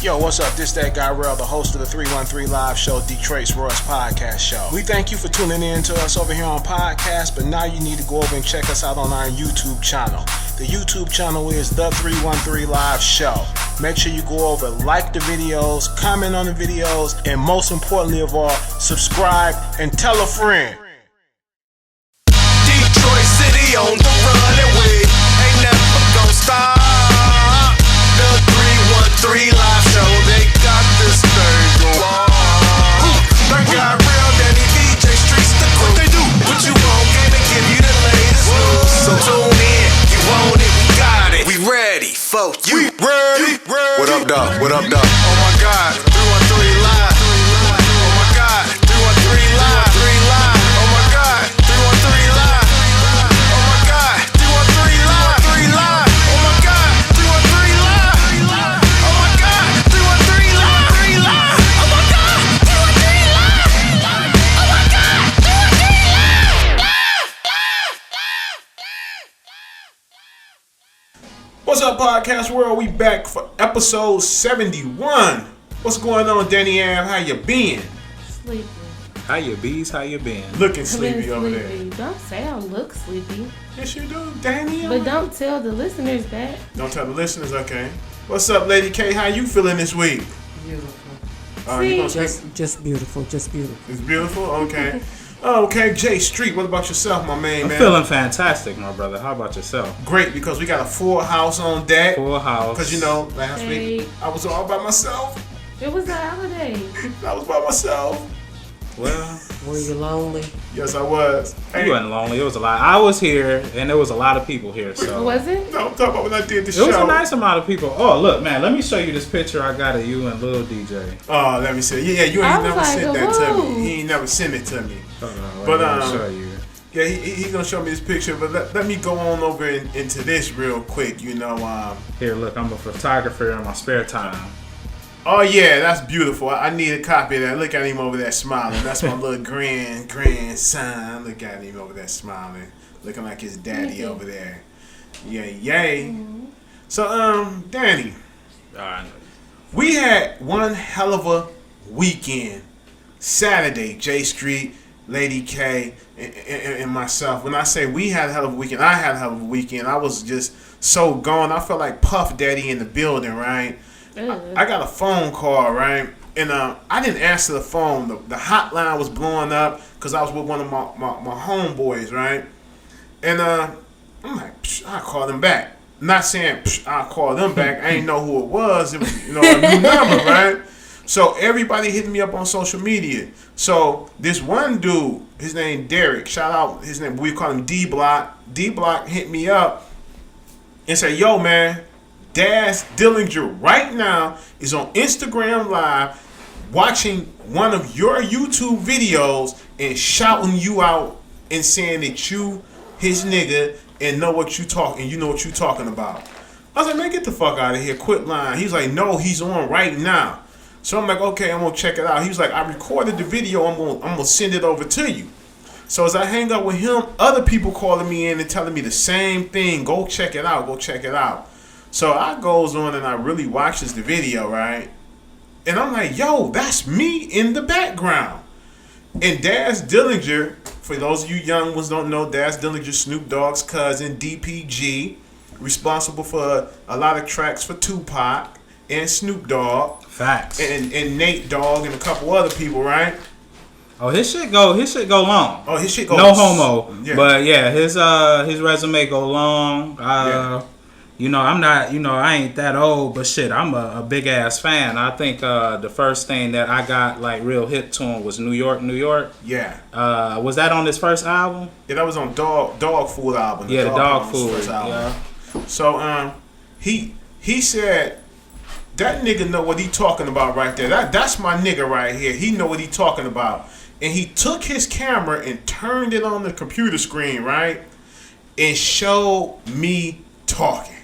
Yo, what's up? This That Guy Rell, the host of the 313 Live Show, Detroit's Royce Podcast Show. We thank you for tuning in to us over here on podcast, but now you need to go over and check us out on our YouTube channel. The YouTube channel is the 313 Live Show. Make sure you go over, like the videos, comment on the videos, and most importantly of all, subscribe and tell a friend. Detroit City on the run and we ain't never gonna stop. The 313 Live Show, they got this thing going on. That guy Rell, Danni, J.Street, the crew. They do what you want, game and give you the latest news. So tune in, you want it, we got it. We ready for you. We ready. What up, dog? What up, dog? Oh my God, 313 Live. Oh my God, 313 Live. Oh my God, 313 Live. Oh my God, 313 Live. 3 Live. Oh my God, 313 Live. Oh my God, 313 Live. 3 Live. Oh my God, 313 Live. Oh my God, 313 Live. What's up, Podcast World? We back for episode 71. What's going on, Danni? How you been? Sleepy. How you bees? How you been? Looking sleepy over there. Don't say I look sleepy. Yes, you do, Danni. But don't tell the listeners that. Don't tell the listeners, okay? What's up, Lady K? How you feeling this week? Beautiful. You gonna say Just beautiful. Just beautiful. it's beautiful? Okay. Okay, J.Street, what about yourself, my man? I'm feeling fantastic, my brother. How about yourself? Great, because we got a full house on deck. Full house. Because, last week I was all by myself. It was a holiday. I was by myself. Well, Were you lonely? Yes, I was. you wasn't lonely. It was a lot. I was here, and there was a lot of people here. So Was it? No, I'm talking about when I did the it show. was a nice amount of people. Oh, look, man. Let me show you this picture I got of you and Lil DJ. Oh, let me see. Yeah, you I ain't was never like, sent that to whoa. me. He ain't never sent it to me. But But, I'll show you. Yeah, he's going to show me this picture. But let me go on over into this real quick, Here, look. I'm a photographer in my spare time. Oh, yeah, that's beautiful. I need a copy of that. Look at him over there smiling. That's my little grandson. Look at him over there smiling. Looking like his daddy over there. Yay. Mm-hmm. So, Danni, All right. we had one hell of a weekend. Saturday, J.Street, Lady K, and myself. When I say we had a hell of a weekend, I had a hell of a weekend. I was just so gone. I felt like Puff Daddy in the building, right? I got a phone call, right? And I didn't answer the phone. The hotline was blowing up because I was with one of my homeboys, right? And I'm like, I'll call them back. Not saying I'll call them back. I didn't know who it was. It was a new number, right? So everybody hitting me up on social media. So this one dude, his name Derek, shout out his name, we call him D-Block. D-Block hit me up and said, yo, man, Daz Dillinger right now is on Instagram Live watching one of your YouTube videos and shouting you out and saying that you his nigga and know what you know what you talking about. I was like, man, get the fuck out of here. Quit lying. He's like, no, he's on right now. So I'm like, okay, I'm gonna check it out. He was like, I recorded the video. I'm gonna send it over to you. So as I hang out with him, other people calling me in and telling me the same thing. Go check it out. Go check it out. So I goes on and I really watches the video, right? And I'm like, yo, that's me in the background. And Daz Dillinger, for those of you young ones don't know, Daz Dillinger, Snoop Dogg's cousin, DPG, responsible for a lot of tracks for Tupac and Snoop Dogg. Facts. And Nate Dogg and a couple other people, right? Oh, his shit go long. Oh, his shit goes. No homo. Yeah. But yeah, his resume go long. I'm not, I ain't that old, but shit, I'm a big ass fan. I think the first thing that I got like real hit to him was New York. Yeah. Was that on his first album? Yeah, that was on Dog Food album. Yeah, the Dog Food's Food. first album. Yeah. So he said that nigga know what he talking about right there. That's my nigga right here. He know what he talking about. And he took his camera and turned it on the computer screen, right? And showed me talking.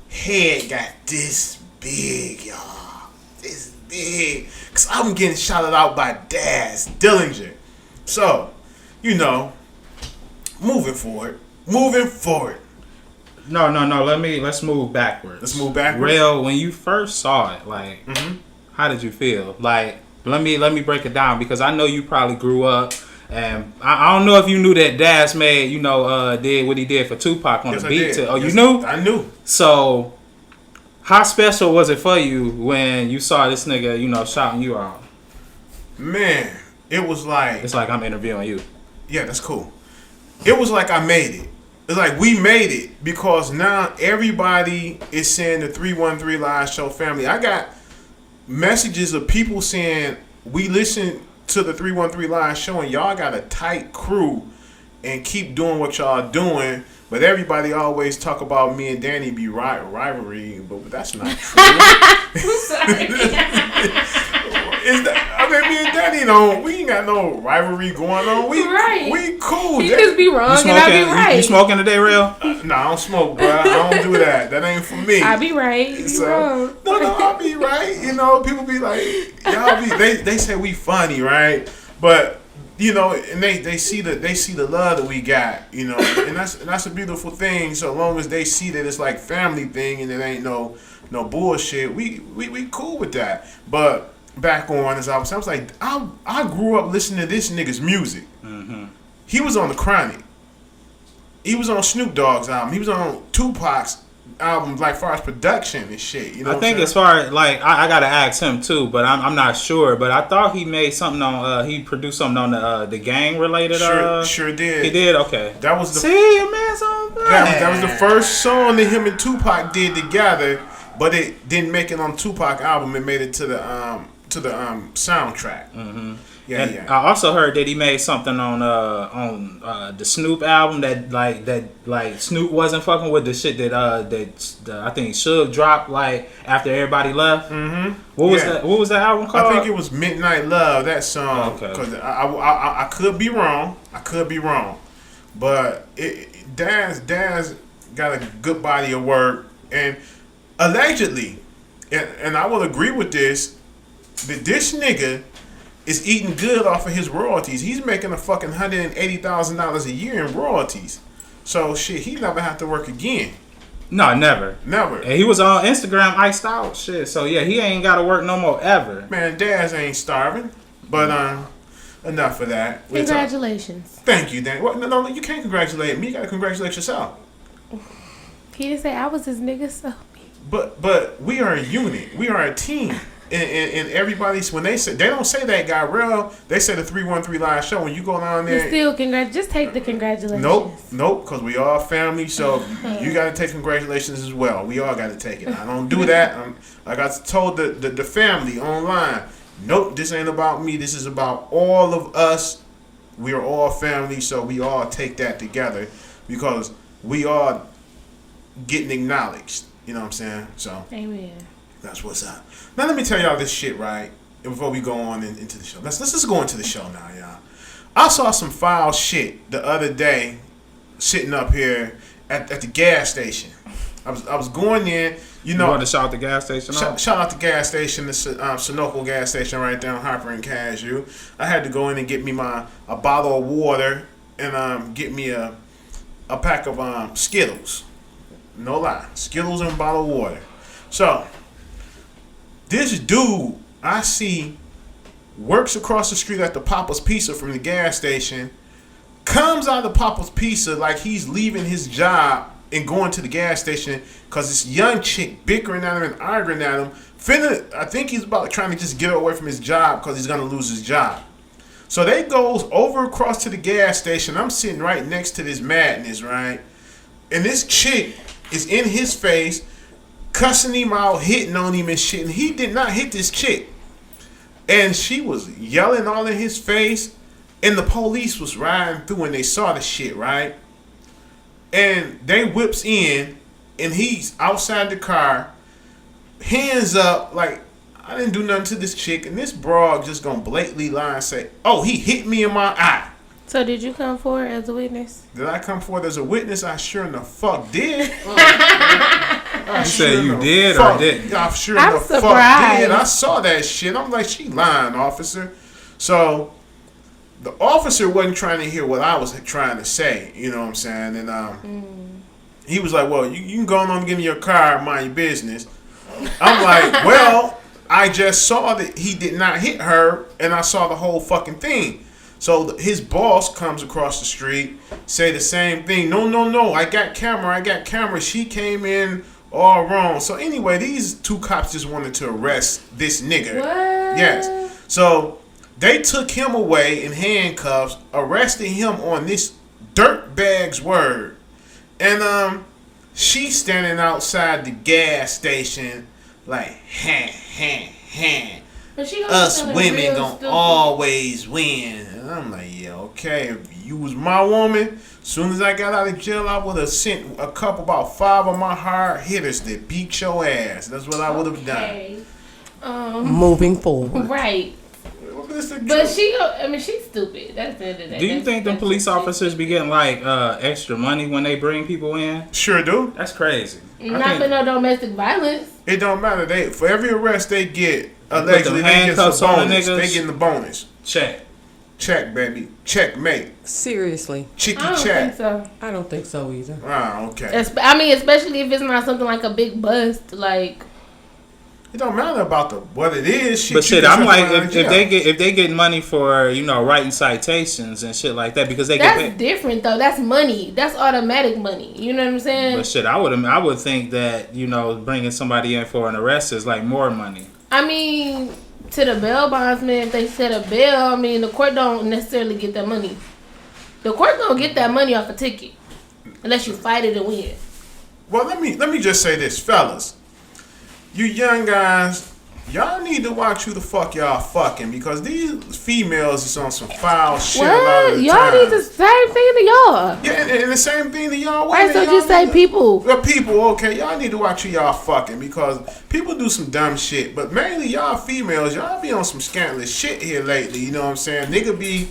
Head got this big, y'all. This big. Because I'm getting shouted out by Daz Dillinger. So, moving forward. No. Let's move backwards. Let's move backwards. Rell, when you first saw it, like, how did you feel? Like, let me break it down because I know you probably grew up, and I don't know if you knew that Daz made, did what he did for Tupac on Yes, the I beat. did. Oh, Yes, you knew? I knew. So, how special was it for you when you saw this nigga, shouting you out? Man, it was like... It's like I'm interviewing you. Yeah, that's cool. It was like I made it. It's like we made it because now everybody is saying the 313 Live Show family. I got messages of people saying we listen to the 313 Live Show and y'all got a tight crew and keep doing what y'all doing. But everybody always talk about me and Danni be rivalry, but that's not true. I'm sorry. Me and Danni we ain't got no rivalry going on. We cool. You just be wrong and I be right. You smoking today, Rell? No, I don't smoke, bro. I don't do that. That ain't for me. I be right. You be wrong. No, I'll be right. People be like, y'all be. They say we funny, right? But and they see the love that we got, and that's a beautiful thing. So long as they see that it's like family thing and it ain't no bullshit, we cool with that. But back on as I was like, I grew up listening to this nigga's music. Mm-hmm. He was on the Chronic. He was on Snoop Dogg's album. He was on Tupac's album, like far as production and shit. I think as far as like I gotta ask him too, but I'm not sure. But I thought he made something on he produced something on the gang related. Sure did. He did. Okay. That was the man's on that was the first song that him and Tupac did together, but it didn't make it on Tupac album. It made it to the soundtrack. Mm-hmm. Yeah. I also heard that he made something on the Snoop album that Snoop wasn't fucking with the shit that I think Suge dropped like after everybody left. Mm-hmm. What was that album called? I think it was Midnight Love. That song. Okay. Because I could be wrong. But Daz got a good body of work, and allegedly, and I will agree with this, that this nigga is eating good off of his royalties. He's making a fucking $180,000 a year in royalties. So shit, he never have to work again. No, never. And he was on Instagram iced out shit. So yeah, he ain't got to work no more ever. Man, Daz ain't starving. But enough of that. Congratulations. Thank you, Dan. No, you can't congratulate me. You gotta congratulate yourself. He didn't say I was his nigga, so. But we are a unit. We are a team. And everybody's, when they don't say That Guy Rell, they say the 313 Live Show. When you go down there, still just take the congratulations. Nope, because we all family. So you got to take congratulations as well. We all got to take it. I don't do that. Like I told the family online. Nope, this ain't about me. This is about all of us. We are all family, so we all take that together because we are getting acknowledged. You know what I'm saying? So. Amen. That's what's up. Now let me tell y'all this shit, right? Before we go on into the show. Let's just go into the show now, y'all. I saw some foul shit the other day sitting up here at the gas station. I was going in, You want to shout the gas station out? Shout out the gas station, the Sunoco gas station right there on Harper and Cashew. I had to go in and get me a bottle of water and get me a pack of Skittles. No lie. Skittles and a bottle of water. So, this dude I see works across the street at the Papa's Pizza from the gas station, comes out of Papa's Pizza like he's leaving his job and going to the gas station because this young chick bickering at him and arguing at him. I think he's about trying to just get away from his job because he's going to lose his job. So they goes over across to the gas station. I'm sitting right next to this madness, right? And this chick is in his face, cussing him out, hitting on him and shit. And he did not hit this chick. And she was yelling all in his face. And the police was riding through and they saw the shit, right? And they whips in, and he's outside the car, hands up, like, I didn't do nothing to this chick. And this broad just gonna blatantly lie and say, oh, he hit me in my eye. So did you come forward as a witness? Did I come forward as a witness? I sure in the fuck did. You said you did or didn't? I sure in the fuck did. I saw that shit. I'm like, she lying, officer. So the officer wasn't trying to hear what I was trying to say. You know what I'm saying? And He was like, well, you can go on and give me your car, mind your business. I'm like, well, I just saw that he did not hit her, and I saw the whole fucking thing. So his boss comes across the street, say the same thing. No, I got camera. She came in all wrong. So anyway, these two cops just wanted to arrest this nigga. What? Yes. So they took him away in handcuffs, arrested him on this dirtbag's word. And she's standing outside the gas station like, But she us feeling women real gonna stupid. always win. And I'm like, yeah, okay. If you was my woman, as soon as I got out of jail, I would have sent about 5 of my hard hitters to beat your ass. That's what I would have done. Okay. Moving forward. Right. Well, it's the But truth. she's stupid. That's the end of the day. Do you think the police officers be getting like extra money when they bring people in? Sure do. That's crazy. Not for no domestic violence. It don't matter. They for every arrest they get, them allegedly they get handcuffs some on the bonus. niggas. They getting the bonus. Check, baby. Checkmate. Seriously, Chicky I don't check. think so. I don't think so either. Ah, okay. Especially if it's not something like a big bust. Like, It don't matter about what it is. Shit, But you shit, can I'm send like, them out of jail. if they get money for writing citations and shit like that because they get that's paid. different though. That's money. That's automatic money. You know what I'm saying? But shit, I would think that bringing somebody in for an arrest is like more money. I mean, to the bail bondsman, if they set a bail, I mean, the court don't necessarily get that money. The court don't get that money off a ticket unless you fight it and win. Well, let me just say this, fellas. You young guys, y'all need to watch who the fuck y'all fucking because these females is on some foul shit a lot What? of the Y'all time. need the same thing to y'all. Yeah, and the same thing to y'all Why women. so y'all just say need to- people? Well, people, okay, y'all need to watch who y'all fucking because people do some dumb shit, but mainly y'all females, y'all be on some scandalous shit here lately. You know what I'm saying? Nigga be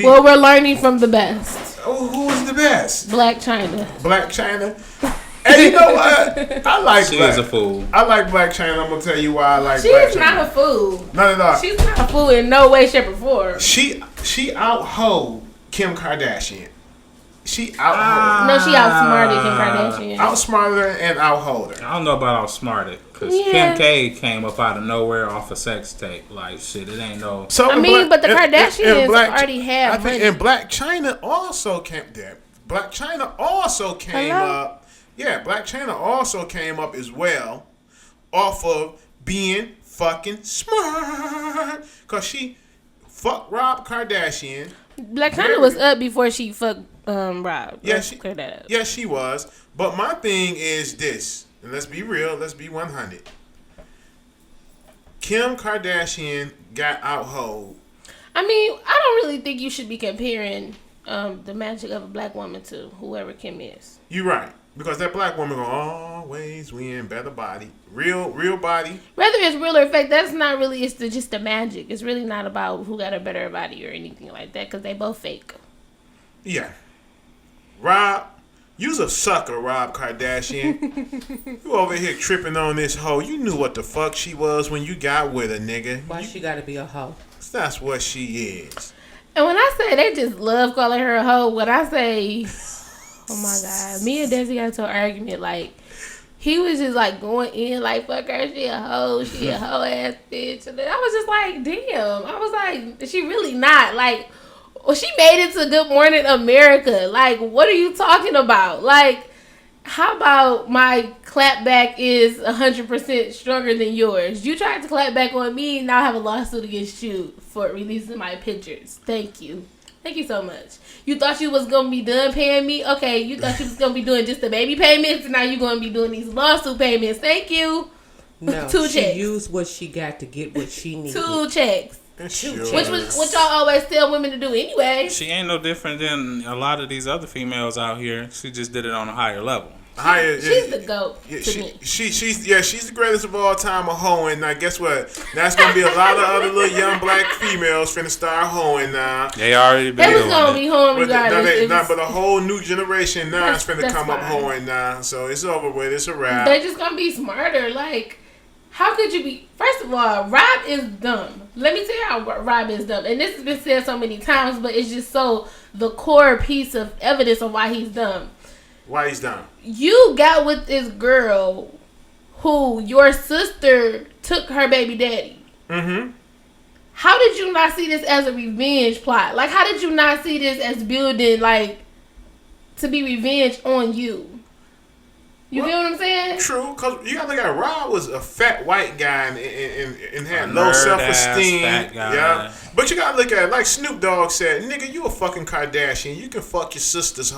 Well, we're learning from the best. who is the best? Black China. Black China. Hey, you know what? I like She Black. is a fool. I like Black China. I'm gonna tell you why I like Black She's China. not a fool. Not at all. She's not a fool in no way, shape, or form. She out-hoed Kim Kardashian. She out-hoed. No, she outsmarted Kim Kardashian. Outsmarted her and out-hoed her. I don't know about outsmarted because Yeah. Kim K came up out of nowhere off a sex tape. Like shit, it ain't no. So I in mean, but the in Kardashians Black- already have I think money. and Black China also came there. Black China also came Hello? up. Yeah, Black China also came up as well off of being fucking smart. Cause she fucked Rob Kardashian. Black China was up before she fucked Rob. Yeah, Let's clear that up. Yeah, she was. But my thing is this, and let's be real, let's be 100. Kim Kardashian got out-hoed. I mean, I don't really think you should be comparing the magic of a black woman to whoever Kim is. You're right. Because that black woman gonna always win, better body, real body. Whether it's real or fake, that's not really. It's just the magic. It's really not about who got a better body or anything like that. Because they both fake. Yeah. Rob, you's a sucker, Rob Kardashian. You over here tripping on this hoe. You knew what the fuck she was when you got with her, nigga. Why she gotta be a hoe? That's what she is. And when I say they just love calling her a hoe, when I say, oh my God, me and Desi got into an argument. Like, he was just like going in, like, fuck her, she a hoe ass bitch. And then I was just like, damn. I was like, is she really not? Like, well, she made it to Good Morning America. Like, what are you talking about? Like, how about my clapback is 100% stronger than yours? You tried to clap back on me, now I have a lawsuit against you for releasing my pictures. Thank you. Thank you so much. You thought you was going to be done paying me? Okay, you thought you was going to be doing just the baby payments, and now you're going to be doing these lawsuit payments. Thank you. No, Two she checks. used what she got to get what she needed. 2 checks. Sure. Which was what y'all always tell women to do anyway. She ain't no different than a lot of these other females out here. She just did it on a higher level. Higher, She's the GOAT Yeah, to me. she's the greatest of all time of hoeing. Now, guess what? That's gonna be a lot of other little young black females finna start hoeing now. They already been They was doing going to it. be home But, regardless. but a whole new generation now is finna That's come up fine. hoeing now. So it's over with. It's a wrap. They're just gonna be smarter. Like, how could you be? First of all, Rob is dumb. Let me tell you how Rob is dumb. And this has been said so many times, but it's just so the core piece of evidence of why he's dumb. Why he's dumb? You got with this girl who your sister took her baby daddy. Mm-hmm. How did you not see this as a revenge plot? Like, how did you not see this as building, like, to be revenge on you? You feel what I'm saying? True, because you gotta look at Rob was a fat white guy and had A low nerd self-esteem. ass fat guy. Yeah, but you gotta look at it like Snoop Dogg said, "Nigga, you a fucking Kardashian. You can fuck your sister's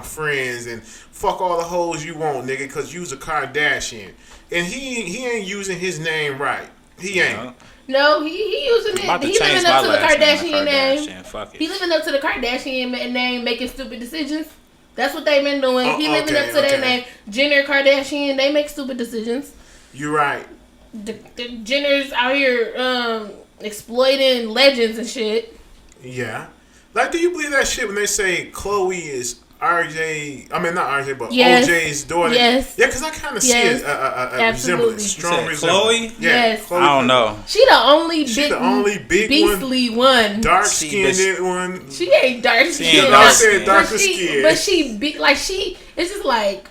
friends and fuck all the hoes you want, nigga, because you's a Kardashian." And he ain't using his name right. He ain't. Yeah. No, he using I'm about it. to He change living up my to the last name to Kardashian name. Kardashian. Fuck it. He living up to the Kardashian name, making stupid decisions. That's what they been doing. He living up to their name. Jenner, Kardashian, they make stupid decisions. You're right. The Jenners out here exploiting legends and shit. Yeah. Like, do you believe that shit when they say Chloe is RJ? I mean, not RJ, but Yes. OJ's daughter. Yes. Yeah, because I kind of see Yes. a resemblance, strong You said resemblance. Chloe? Yeah, Yes. Chloe. I don't know. She the only She the only big beastly one. dark See, skinned one. She ain't dark She skinned. ain't No, I dark said skin. darker skin. But she big, like she. It's just like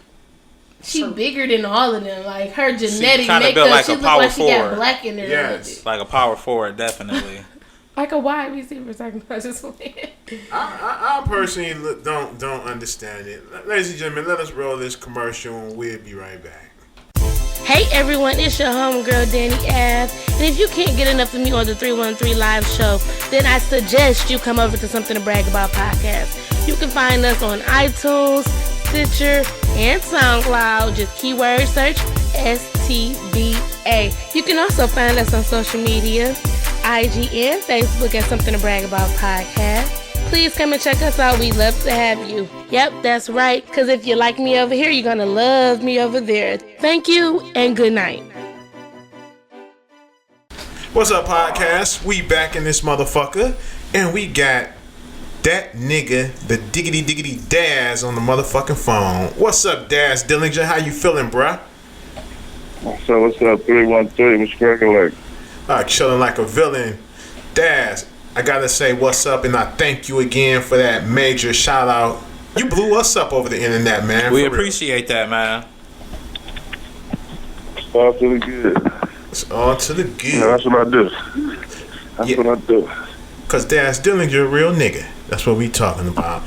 she bigger than all of them. Like her genetic kinda makeup, built like she a look power like she got forward. black in her. Yes. Like a power forward, definitely. Like a wide receiver. Talking about just I personally don't understand it. Ladies and gentlemen, let us roll this commercial and we'll be right back. Hey everyone, it's your homegirl Danni Ave. And if you can't get enough of me on the 313 Live Show, then I suggest you come over to Something to Brag About podcast. You can find us on iTunes, Stitcher, and SoundCloud. Just keyword search STBA. You can also find us on social media, IG and Facebook at Something to Brag About podcast. Please come and check us out. We'd love to have you. Yep, that's right. Because if you like me over here, you're going to love me over there. Thank you and good night. What's up, podcast? We back in this motherfucker, and we got that nigga, the diggity Daz, on the motherfucking phone. What's up, Daz Dillinger? How you feeling, bruh? What's up, 313, what's cracking like? Chilling like a villain. Daz, I gotta say what's up, and I thank you again for that major shout out. You blew us up over the internet, man. We for real. appreciate that, man. Start to the good. It's on to the good. Yeah, that's what I do. That's what I do. Cause Daz Dillinger, a real nigga. That's what we talking about.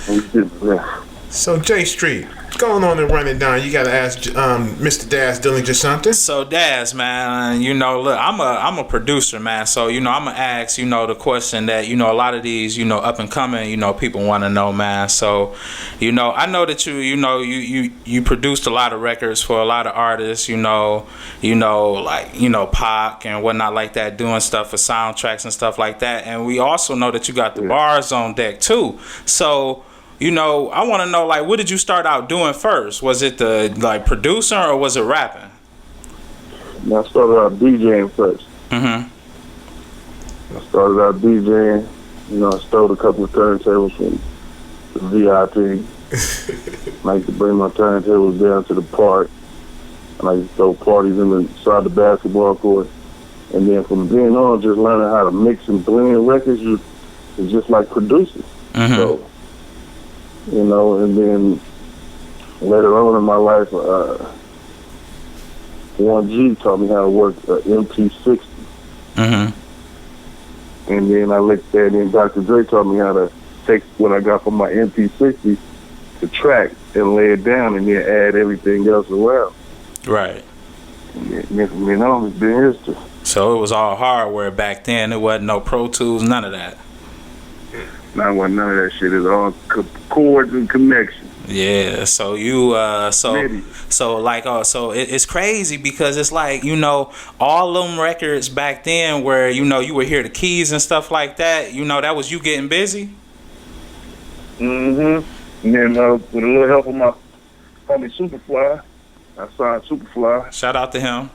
Yeah. So J.Street, going on and running down. You gotta ask Mr. Daz Dillinger something. So Daz, man, you know, look, I'm a producer, man. So you know, I'm gonna ask, you know, the question that you know a lot of these, you know, up and coming, you know, people want to know, man. So, you know, I know that you produced a lot of records for a lot of artists, you know, like Pac and whatnot like that, doing stuff for soundtracks and stuff like that. And we also know that you got the bars on deck too. So, you know, I want to know, like, what did you start out doing first? Was it the, like, producer or was it rapping? I started out DJing first. Mm-hmm. I started out DJing. You know, I stole a couple of turntables from the VIP. I like to bring my turntables down to the park. I like to throw parties inside the basketball court. And then from then on, just learning how to mix and blend records is just like producing. Mm-hmm. So, you know, and then later on in my life, 1G taught me how to work MP60. Mm-hmm. And then I looked at it, and Dr. Dre taught me how to take what I got from my MP60 to track and lay it down and then add everything else around. Right. And then on, it's been history. So it was all hardware back then. It wasn't no Pro Tools, none of that. Now, none of that shit is all chords and connections. Yeah, so you so it's crazy because it's like, you know, all them records back then where, you know, you would hear the keys and stuff like that, you know, that was you getting busy. Mm-hmm. And then with a little help of my homie Superfly, I signed Superfly. Shout out to him.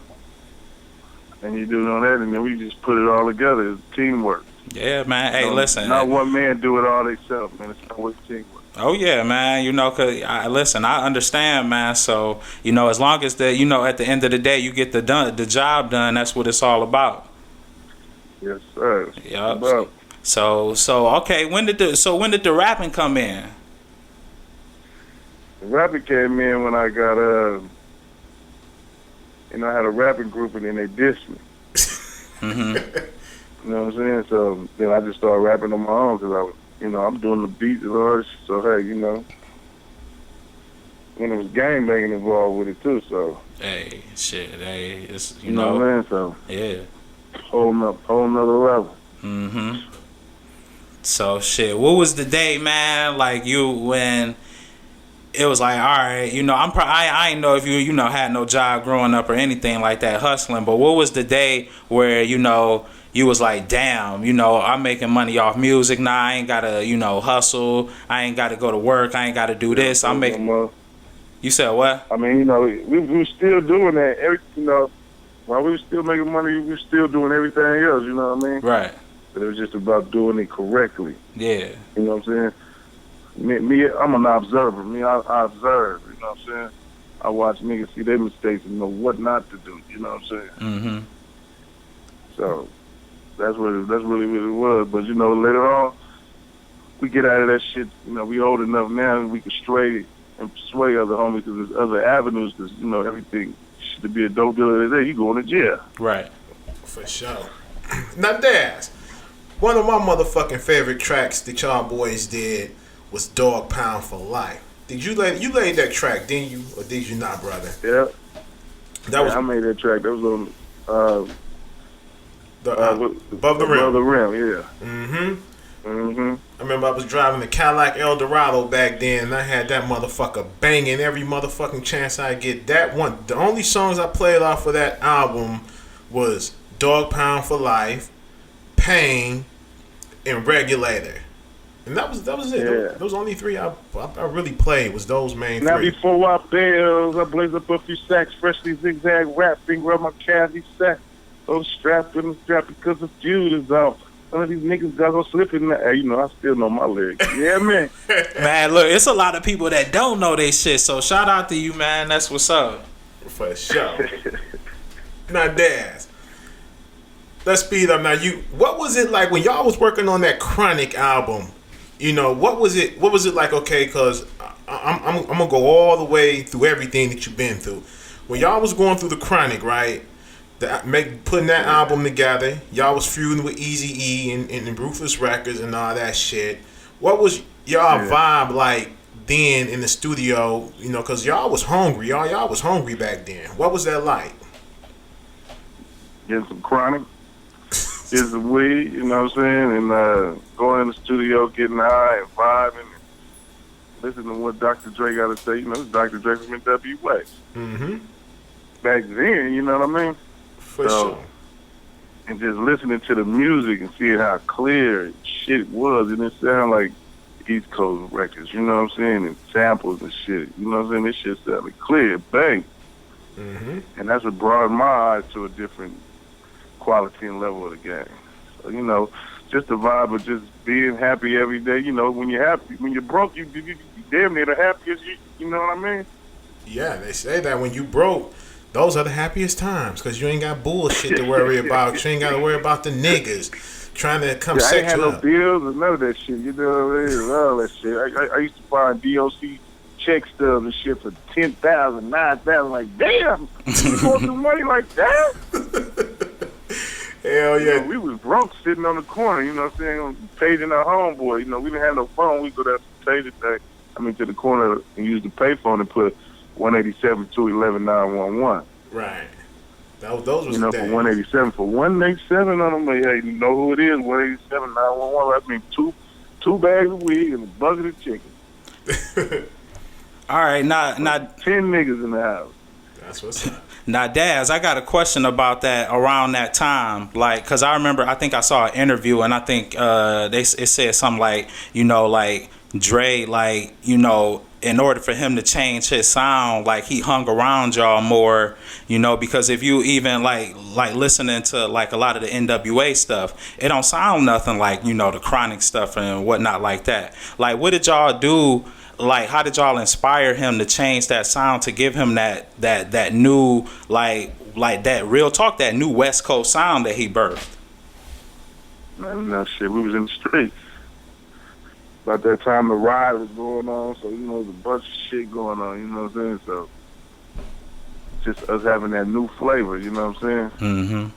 And you do all that, and then we just put it all together. It's teamwork. Yeah, man. Hey, listen. Not one man do it all themselves, man. It's always teamwork. Oh yeah, man. You know, cause I understand, man. So, you know, as long as at the end of the day, you get the job done. That's what it's all about. Yes, sir. Yep. So okay. When did the rapping come in? rapping came in when I got I had a rapping group and then they dissed me. You know what I'm saying? So then I just started rapping on my own because I'm doing the beats and all this. So hey, when it was gang banging involved with it too. So hey, shit, hey, it's you know what I mean? So yeah, whole nother level. So shit, what was the day, man? Like when it was like, all right, I ain't know if you had no job growing up or anything like that, hustling. But what was the day where you was like, damn, I'm making money off music now. I ain't gotta hustle. I ain't gotta go to work. I ain't gotta do this. I'm making. You said what? I mean, we were still doing that. While we were still making money, we were still doing everything else. You know what I mean? Right. But it was just about doing it correctly. Yeah. You know what I'm saying? Me, I'm an observer. I observe. You know what I'm saying? I watch niggas see their mistakes and know what not to do. You know what I'm saying? Mm-hmm. So that's really what it was. But later on, we get out of that shit. We old enough now and we can stray and sway other homies because there's other avenues. Because everything to be a dope dealer today, you going to jail. Right. For sure. Now, Daz, one of my motherfucking favorite tracks that y'all boys did was Dog Pound for Life. Did you laid that track, didn't you, or did you not, brother? Yeah. I made that track. That was on Above the Rim. Above the Rim, yeah. I remember I was driving the Cadillac Eldorado back then, and I had that motherfucker banging every motherfucking chance I get. That one, the only songs I played off of that album was Dog Pound for Life, Pain, and Regulator. And that was it. Yeah. Those only three I really played was those main now three. Before I bails, I blaze up a few sacks, freshly zigzag rap, finger up my calves, sack. Those strapped in the strap because the feud is out. Some of these niggas got go slipping. Hey, I still know my lyrics. Yeah, man. Man, look, it's a lot of people that don't know they shit. So shout out to you, man. That's what's up. For sure. Now, Daz, let's speed up. Now, what was it like when y'all was working on that Chronic album? What was it like? Okay, because I'm gonna go all the way through everything that you've been through. When y'all was going through the Chronic, right? Putting that album together, y'all was feuding with Eazy-E and Ruthless Records and all that shit. What was y'all vibe like then in the studio? Because y'all was hungry. Y'all was hungry back then. What was that like? Getting some Chronic, getting some weed, you know what I'm saying, and going in the studio, getting high and vibing, and listening to what Dr. Dre got to say. It's Dr. Dre from NWA. Mm-hmm. Back then, you know what I mean? For sure. And just listening to the music and seeing how clear shit was, and it sounded like East Coast records, you know what I'm saying, and samples and shit. You know what I'm saying? This shit sounded clear, bang. Mm-hmm. And that's what broadened my eyes to a different quality and level of the game. So, just the vibe of just being happy every day. When you're happy, when you're broke, you damn near the happiest, you know what I mean? Yeah, they say that when you broke, those are the happiest times because you ain't got bullshit to worry about. You ain't got to worry about the niggas trying to come set I ain't had you no up. bills or none of that shit. You know what I mean? All that shit. I used to find DOC check stubs and shit for $10,000, $9,000. Like, damn, you want some money like that? Hell yeah. We was broke sitting on the corner, you know what I'm saying, paging our homeboy. We didn't have no phone. We go down to the pager thing, to the corner and use the payphone and put 187 211 911. Right. Those was for 187. For 187 on them, hey, you know who it is, 187 911. That means two bags of weed and a bucket of chicken. All right, now 10 niggas in the house. That's what's up. Now, Daz, I got a question about that around that time. Like, because I think I saw an interview, and I think it said something like, Dre, in order for him to change his sound, he hung around y'all more, because if you even like listening to a lot of the NWA stuff, it don't sound nothing like, the Chronic stuff and whatnot like that. What did y'all do? How did y'all inspire him to change that sound to give him that new, that real talk, that new West Coast sound that he birthed? No shit, we was in the streets. About that time the ride was going on, so there's a bunch of shit going on, you know what I'm saying? So just us having that new flavor, you know what I'm saying? Mm-hmm.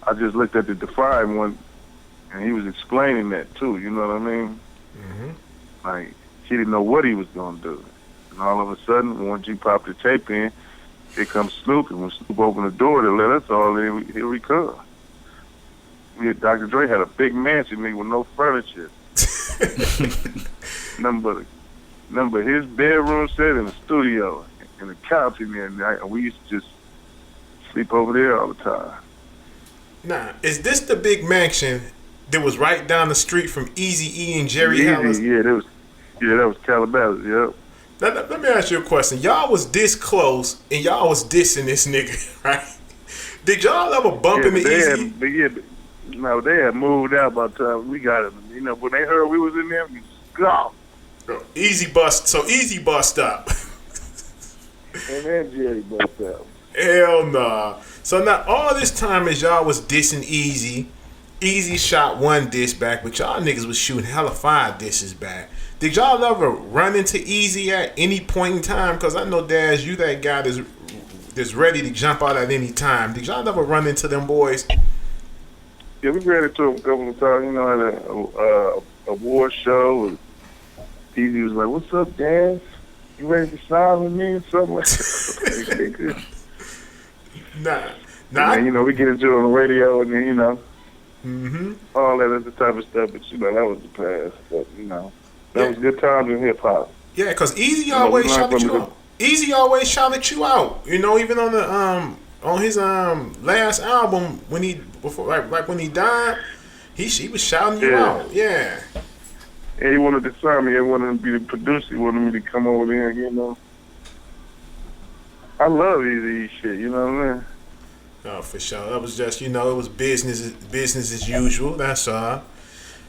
I just looked at the Define one, and he was explaining that too, you know what I mean? Mm-hmm. Like, he didn't know what he was going to do. And all of a sudden, once you pop the tape in, here comes Snoop, and when Snoop opened the door to let us all in, here we come. Dr. Dre had a big mansion, nigga, with no furniture. Nothing but his bedroom set and a studio and a couch in there, and we used to just sleep over there all the time. Now, is this the big mansion that was right down the street from Eazy-E and Jerry Easy, Ellis? that was Calabasas, yep. Let me ask you a question. Y'all was this close, and y'all was dissing this nigga, right? Did y'all ever bump into Eazy? No, they had moved out by the time we got him. You know, when they heard we was in there, we gone. Easy bust up. And then Jerry bust out. Hell nah. So now all this time as y'all was dissing Easy shot one diss back, but y'all niggas was shooting hella 5 disses back. Did y'all ever run into Easy at any point in time? Because I know, Daz, you that guy that's ready to jump out at any time. Did y'all ever run into them boys? Yeah, we ran into him a couple of times, you know, at a award show. And Easy was like, "What's up, Daz? You ready to sign with me?" And something like that. Nah. And, you know, we get into it on the radio and then, you know, Mm-hmm. all that other type of stuff. But, you know, that was the past. But, you know, that was good times in hip-hop. Yeah, because Easy always shouted you out. Easy always shouted you out. You know, even on the on his last album when he when he died, he was shouting you out. Yeah. And he wanted to sign me. He wanted to be the producer. He wanted me to come over there, you know. I love Easy shit, you know what I mean? Oh, for sure. That was just, you know, it was business as usual. That's all.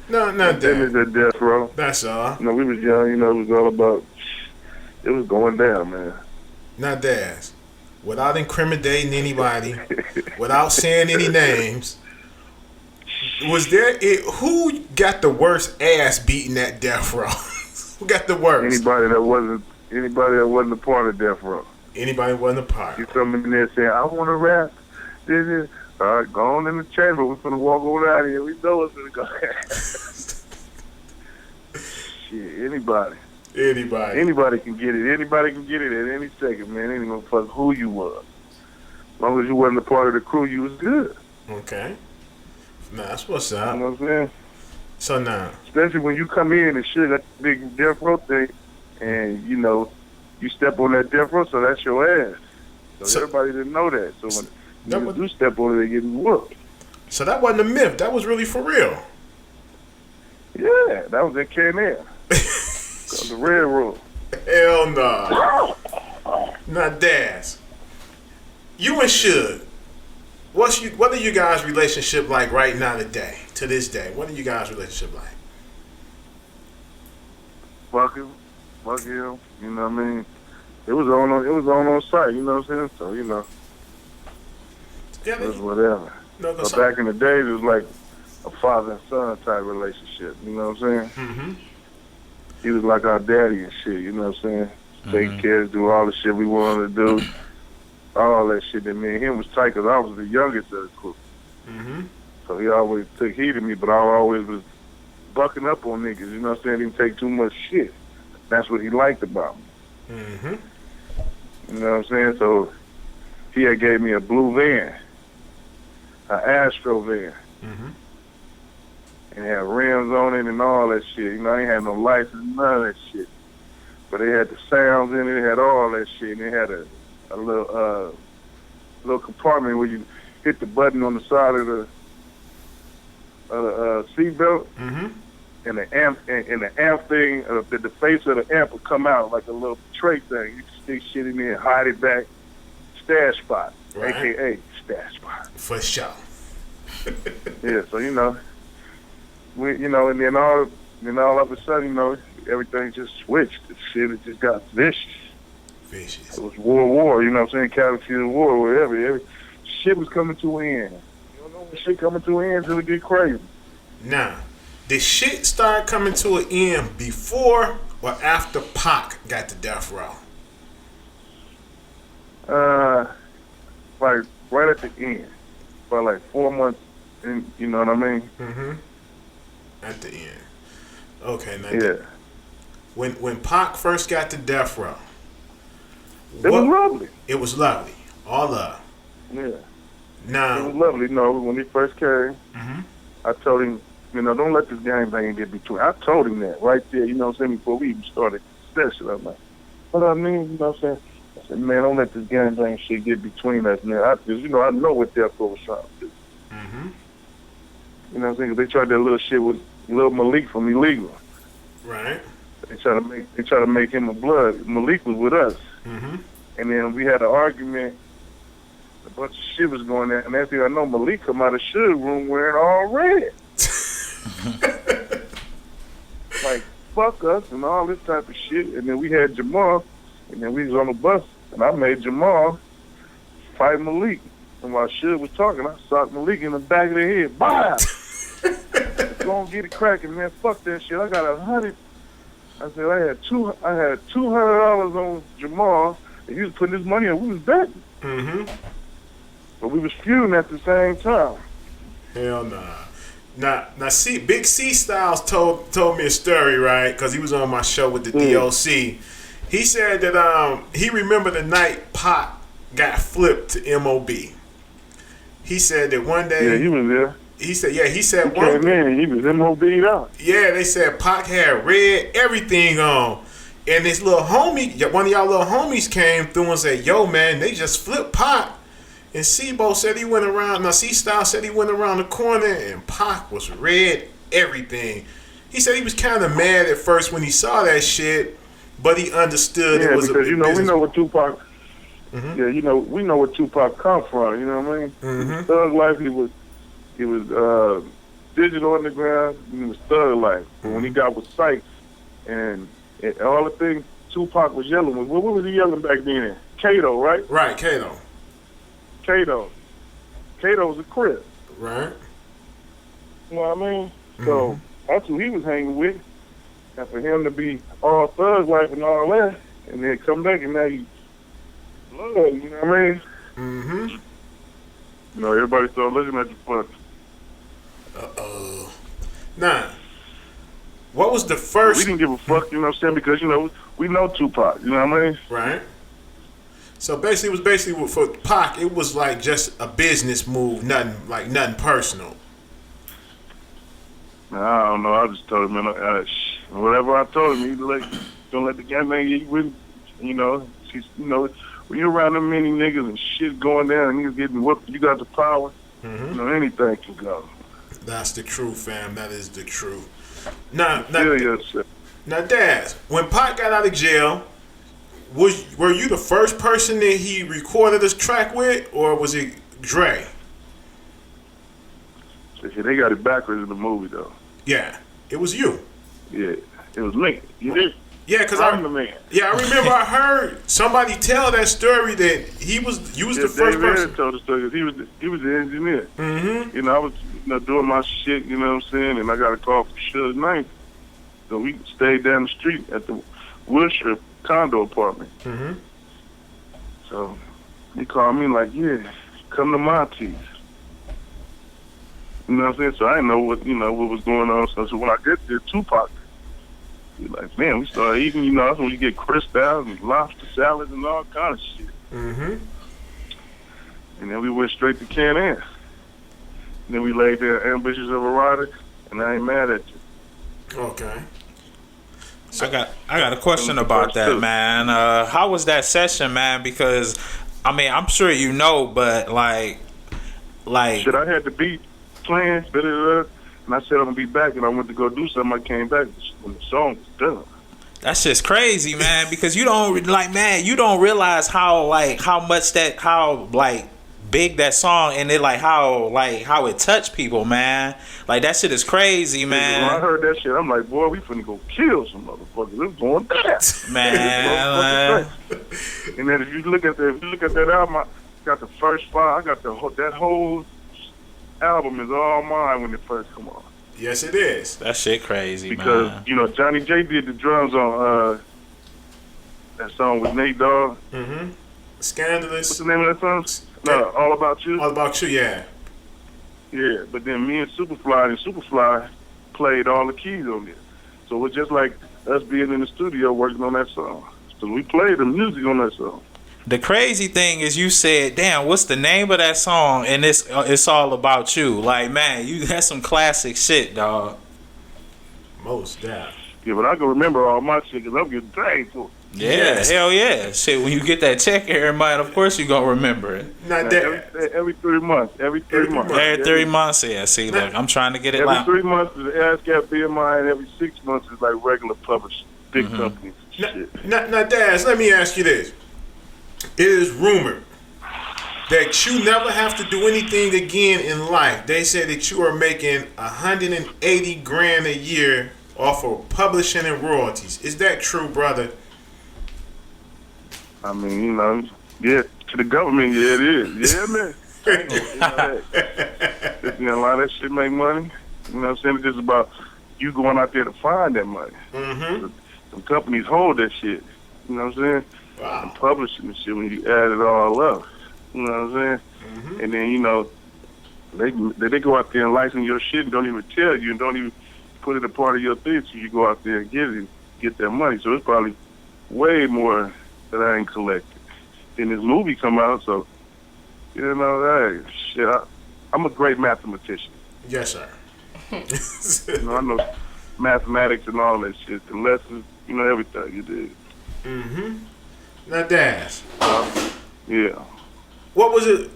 No, not Then that. it's at Death Row. That's all. You know, we was young, you know, it was all about, it was going down, man. Not Daz. Without incriminating anybody, without saying any names, was there who got the worst ass beating at Death Row? Who got the worst? Anybody that wasn't a part of Death Row. Anybody wasn't a part. You come in there saying, "I want to rap." This. All right, go on in the chamber. We're gonna walk over out of here. We know what's gonna go. Shit, anybody can get it. Anybody can get it at any second, man. Ain't gonna fuck who you was. As long as you wasn't a part of the crew, you was good. Okay. Nah, that's what's up. You know what I'm saying? So now, especially when you come in and shit, that big Death Row thing, and you know, you step on that Death Row, so that's your ass. So everybody didn't know that. So when you do step on it, they get whooped. So that wasn't a myth. That was really for real. Yeah, that was in K&N. The Red Room. Hell no. Not Daz. You and Suge. What are you guys' relationship like right now today? To this day, what are you guys' relationship like? Fuck him, you know what I mean? It was on site, you know what I'm saying? So, you know, yeah, it was whatever. No, but back in the days, it was like a father and son type relationship, you know what I'm saying? Mm-hmm. He was like our daddy and shit, you know what I'm saying? Take care, do all the shit we wanted to do. All that shit that me and him was tight because I was the youngest of the crew. Mm-hmm. So he always took heed of me, but I always was bucking up on niggas, you know what I'm saying? He didn't take too much shit. That's what he liked about me. Mm-hmm. You know what I'm saying? So he had gave me a blue van, an Astro van. Mm-hmm. And it had rims on it and all that shit. You know, I ain't had no license, none of that shit. But it had the sounds in it, it had all that shit. And it had a little compartment where you hit the button on the side of the seatbelt, and the amp thing, the face of the amp would come out like a little tray thing. You can stick shit in there and hide it back. Stash spot, right. AKA stash spot. For sure. Yeah, so you know, and then all of a sudden, you know, everything just switched. The shit it just got vicious. It was war, you know what I'm saying? Casualty of war, wherever. Every shit was coming to an end. You don't know when shit coming to an end until it get crazy. Nah. did shit start coming to an end before or after Pac got to death row? Like right at the end, for like 4 months, and you know what I mean? Mm-hmm. At the end. Okay, now Yeah. when Pac first got to death row, It was lovely. It was lovely. All love. Yeah. Now, It was lovely. You know, when he first came, mm-hmm. I told him, you know, don't let this gang bang get between. I told him that right there, you know what I'm saying, before we even started the session. I'm like, what I mean, you know what I'm saying? I said, man, don't let this gang bang shit get between us, man. Because, you know, I know what Death Row was trying to do. Mm-hmm. You know what I'm saying? 'Cause they tried that little shit with Lil Malik from Illegal. Right. They try to make him a blood. Malik was with us. Mm-hmm. And then we had an argument. A bunch of shit was going on. And next thing I know, Malik come out of Suge room wearing all red. Like, fuck us and all this type of shit. And then we had Jamal. And then we was on the bus. And I made Jamal fight Malik. And while Suge was talking, I socked Malik in the back of the head. Bam! Go on, get it cracking, man. Fuck that shit. I got 100. I said I had $200 on Jamal, and he was putting his money in. We was betting, Mm-hmm. but we was feuding at the same time. Hell nah. Now, see, Big C Styles told me a story, right? Because he was on my show with the DOC. He said that he remembered the night Pac got flipped to MOB. He said that one day. Yeah, he was there. He said He one came in, he was MOB'd out. Yeah, they said Pac had red everything on. And this little homie, one of y'all little homies came through and said, yo, man, they just flipped Pac. And Sebo said he went around, now C-Style said he went around the corner and Pac was red everything. He said he was kind of mad at first when he saw that shit, but he understood it was because, a you know, business. we know what Tupac, Mm-hmm. yeah, you know, we know where Tupac come from, you know what I mean? Mm-hmm. Thug Life, he was digital underground, he was Thug Life. But when he got with Sykes and all the things Tupac was yelling with, what was he yelling back then? Kato, right? Right, Kato. Kato was a crip. Right. You know what I mean? So that's who he was hanging with. And for him to be all Thug Life and all that, and then come back and now he blood, you know what I mean? Mm-hmm. You know, everybody started looking at the fuck. Uh-oh. Nah. What was the first... We didn't give a fuck, you know what I'm saying? Because, you know, we know Tupac, you know what I mean? Right. So basically, it was for Pac, it was like just a business move, nothing personal. I don't know. I just told him, man, whatever I told him, don't let the gang bang get with, you know, when you're around them many niggas and shit going down and niggas getting whooped, you got the power, you know, anything can go. That's the truth, fam. That is the truth. Now, Daz, when Pac got out of jail, were you the first person that he recorded this track with, or was it Dre? They got it backwards in the movie, though. Yeah, it was you. Yeah, it was me. You did? Yeah, because I'm the man. Yeah, I remember I heard somebody tell that story that you was the first person. David told the story because he was the engineer. Mm-hmm. You know, I was doing my shit, you know what I'm saying, and I got a call from Suge Knight. So we stayed down the street at the Woodstrip condo apartment. Mm-hmm. So he called me like, yeah, come to my teeth. You know what I'm saying? So I didn't know what was going on. So when I get there, Tupac, he's like, man, we started eating, you know, that's when you get crystals and lobster salads and all kind of shit. Mm-hmm. And then we went straight to Can-Am. And then we laid there ambitious of a rider, and I ain't mad at you. Okay. So I got a question about that, man. How was that session, man? Because I mean, I'm sure you know, but like shit, I had the beat playing, and I said I'm gonna be back, and I went to go do something. I came back when the song was done. That's just crazy, man. Because you don't realize how big that song and it how it touched people, man. Like that shit is crazy, man. When I heard that shit, I'm like, boy, we finna go kill some motherfuckers. It's going down, man. And then if you look at that album, I got the first 5. I got that whole album is all mine when it first come on. Yes, it is. That shit crazy, Because, man. you know, Johnny J did the drums on that song with Nate Dogg. Mm-hmm. What's Scandalous. the name of that song? No, All About You. All About You, yeah. Yeah, but then me and Superfly played all the keys on it. So it's just like us being in the studio working on that song. So we played the music on that song. The crazy thing is you said, damn, what's the name of that song? And it's all about you. Like, man, you had some classic shit, dog. Most deaf. Yeah, but I can remember all my shit because I'm getting paid for it. Yeah, Yes. hell yeah. Shit, when you get that check every month, of course you gonna remember it. Not Every, that. every 3 months. Every 3 months. Every 3 months, yeah. See, look, I'm trying to get it Every loud. 3 months is ASCAP BMI, and every 6 months is like regular publishing, big companies and shit. Now, Daz, let me ask you this. It is rumored that you never have to do anything again in life. They say that you are making $180,000 a year off of publishing and royalties. Is that true, brother? I mean, you know, yeah, to the government, yeah, it is. Yeah, man. I ain't gonna deny that. You know, a lot of that shit make money. You know what I'm saying? It's just about you going out there to find that money. Mm-hmm. Some companies hold that shit. You know what I'm saying? Wow. And publishing the shit when you add it all up. You know what I'm saying? Mm-hmm. And then, you know, they go out there and license your shit and don't even tell you and don't even put it a part of your thing so you go out there and get it and get that money. So it's probably way more that I ain't collected. Then this movie come out, so, you know, hey, shit, I'm a great mathematician. Yes, sir. You know, I know mathematics and all that shit, the lessons, you know, everything you did. Mm-hmm. Now, Daz, Yeah. what was it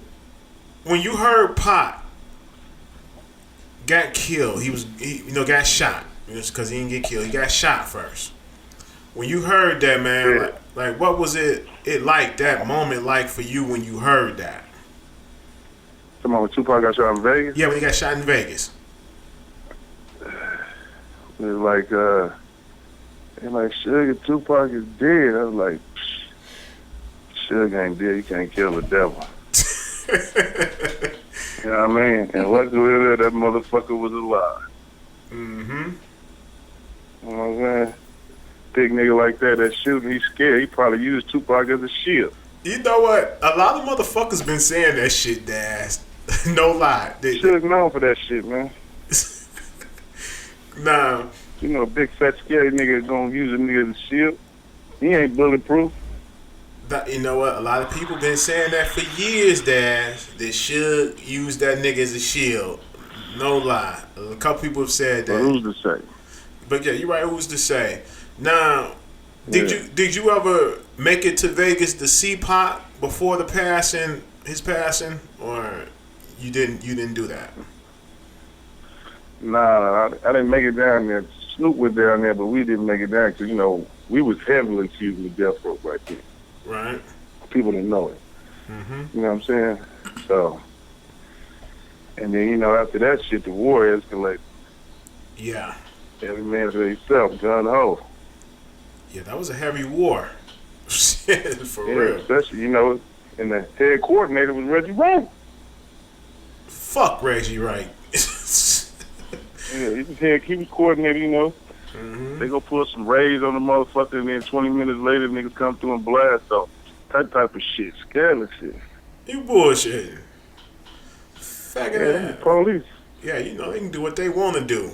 when you heard Pop got killed? He got shot. It's because he didn't get killed. He got shot first. When you heard that, man, Yeah. like what was it like, that moment like for you when you heard that? Come on, when Tupac got shot in Vegas, Yeah, when he got shot in Vegas. it was like, Suge, Tupac is dead. I was like, Suge ain't dead. You can't kill the devil. You know what I mean? And luckily that motherfucker was alive. Mm-hmm. You know what I'm saying? Big nigga like that shooting, he's scared. He probably used Tupac as a shield. You know what? A lot of motherfuckers been saying that shit, Daz. No lie. Suge known for that shit, man. Nah. You know, a big fat scary nigga gonna use a nigga as a shield. He ain't bulletproof. You know what? A lot of people been saying that for years, Daz. They should use that nigga as a shield. No lie. A couple people have said that. But who's to say? But yeah, you're right. Who's to say? Now, did Yeah. you ever make it to Vegas to see Pop before his passing, or you didn't do that? Nah, I didn't make it down there. Snoop was down there, but we didn't make it down because, you know, we was heavily accused of death row right there. Right. People didn't know it. Mm-hmm. You know what I'm saying? So, and then, you know, after that shit, the war escalated. Yeah. Every man for himself, gun ho. Yeah, that was a heavy war. Shit, for Yeah, real. especially, you know, and the head coordinator was Reggie Wright. Fuck Reggie Wright. Yeah, he was coordinator, you know. Mm-hmm. They go pull some rays on the motherfucker, and then 20 minutes later, niggas come through and blast off. That type of shit, scandalous shit. You bullshitting. Faggot Yeah, ass. the police. Yeah, you know, they can do what they want to do.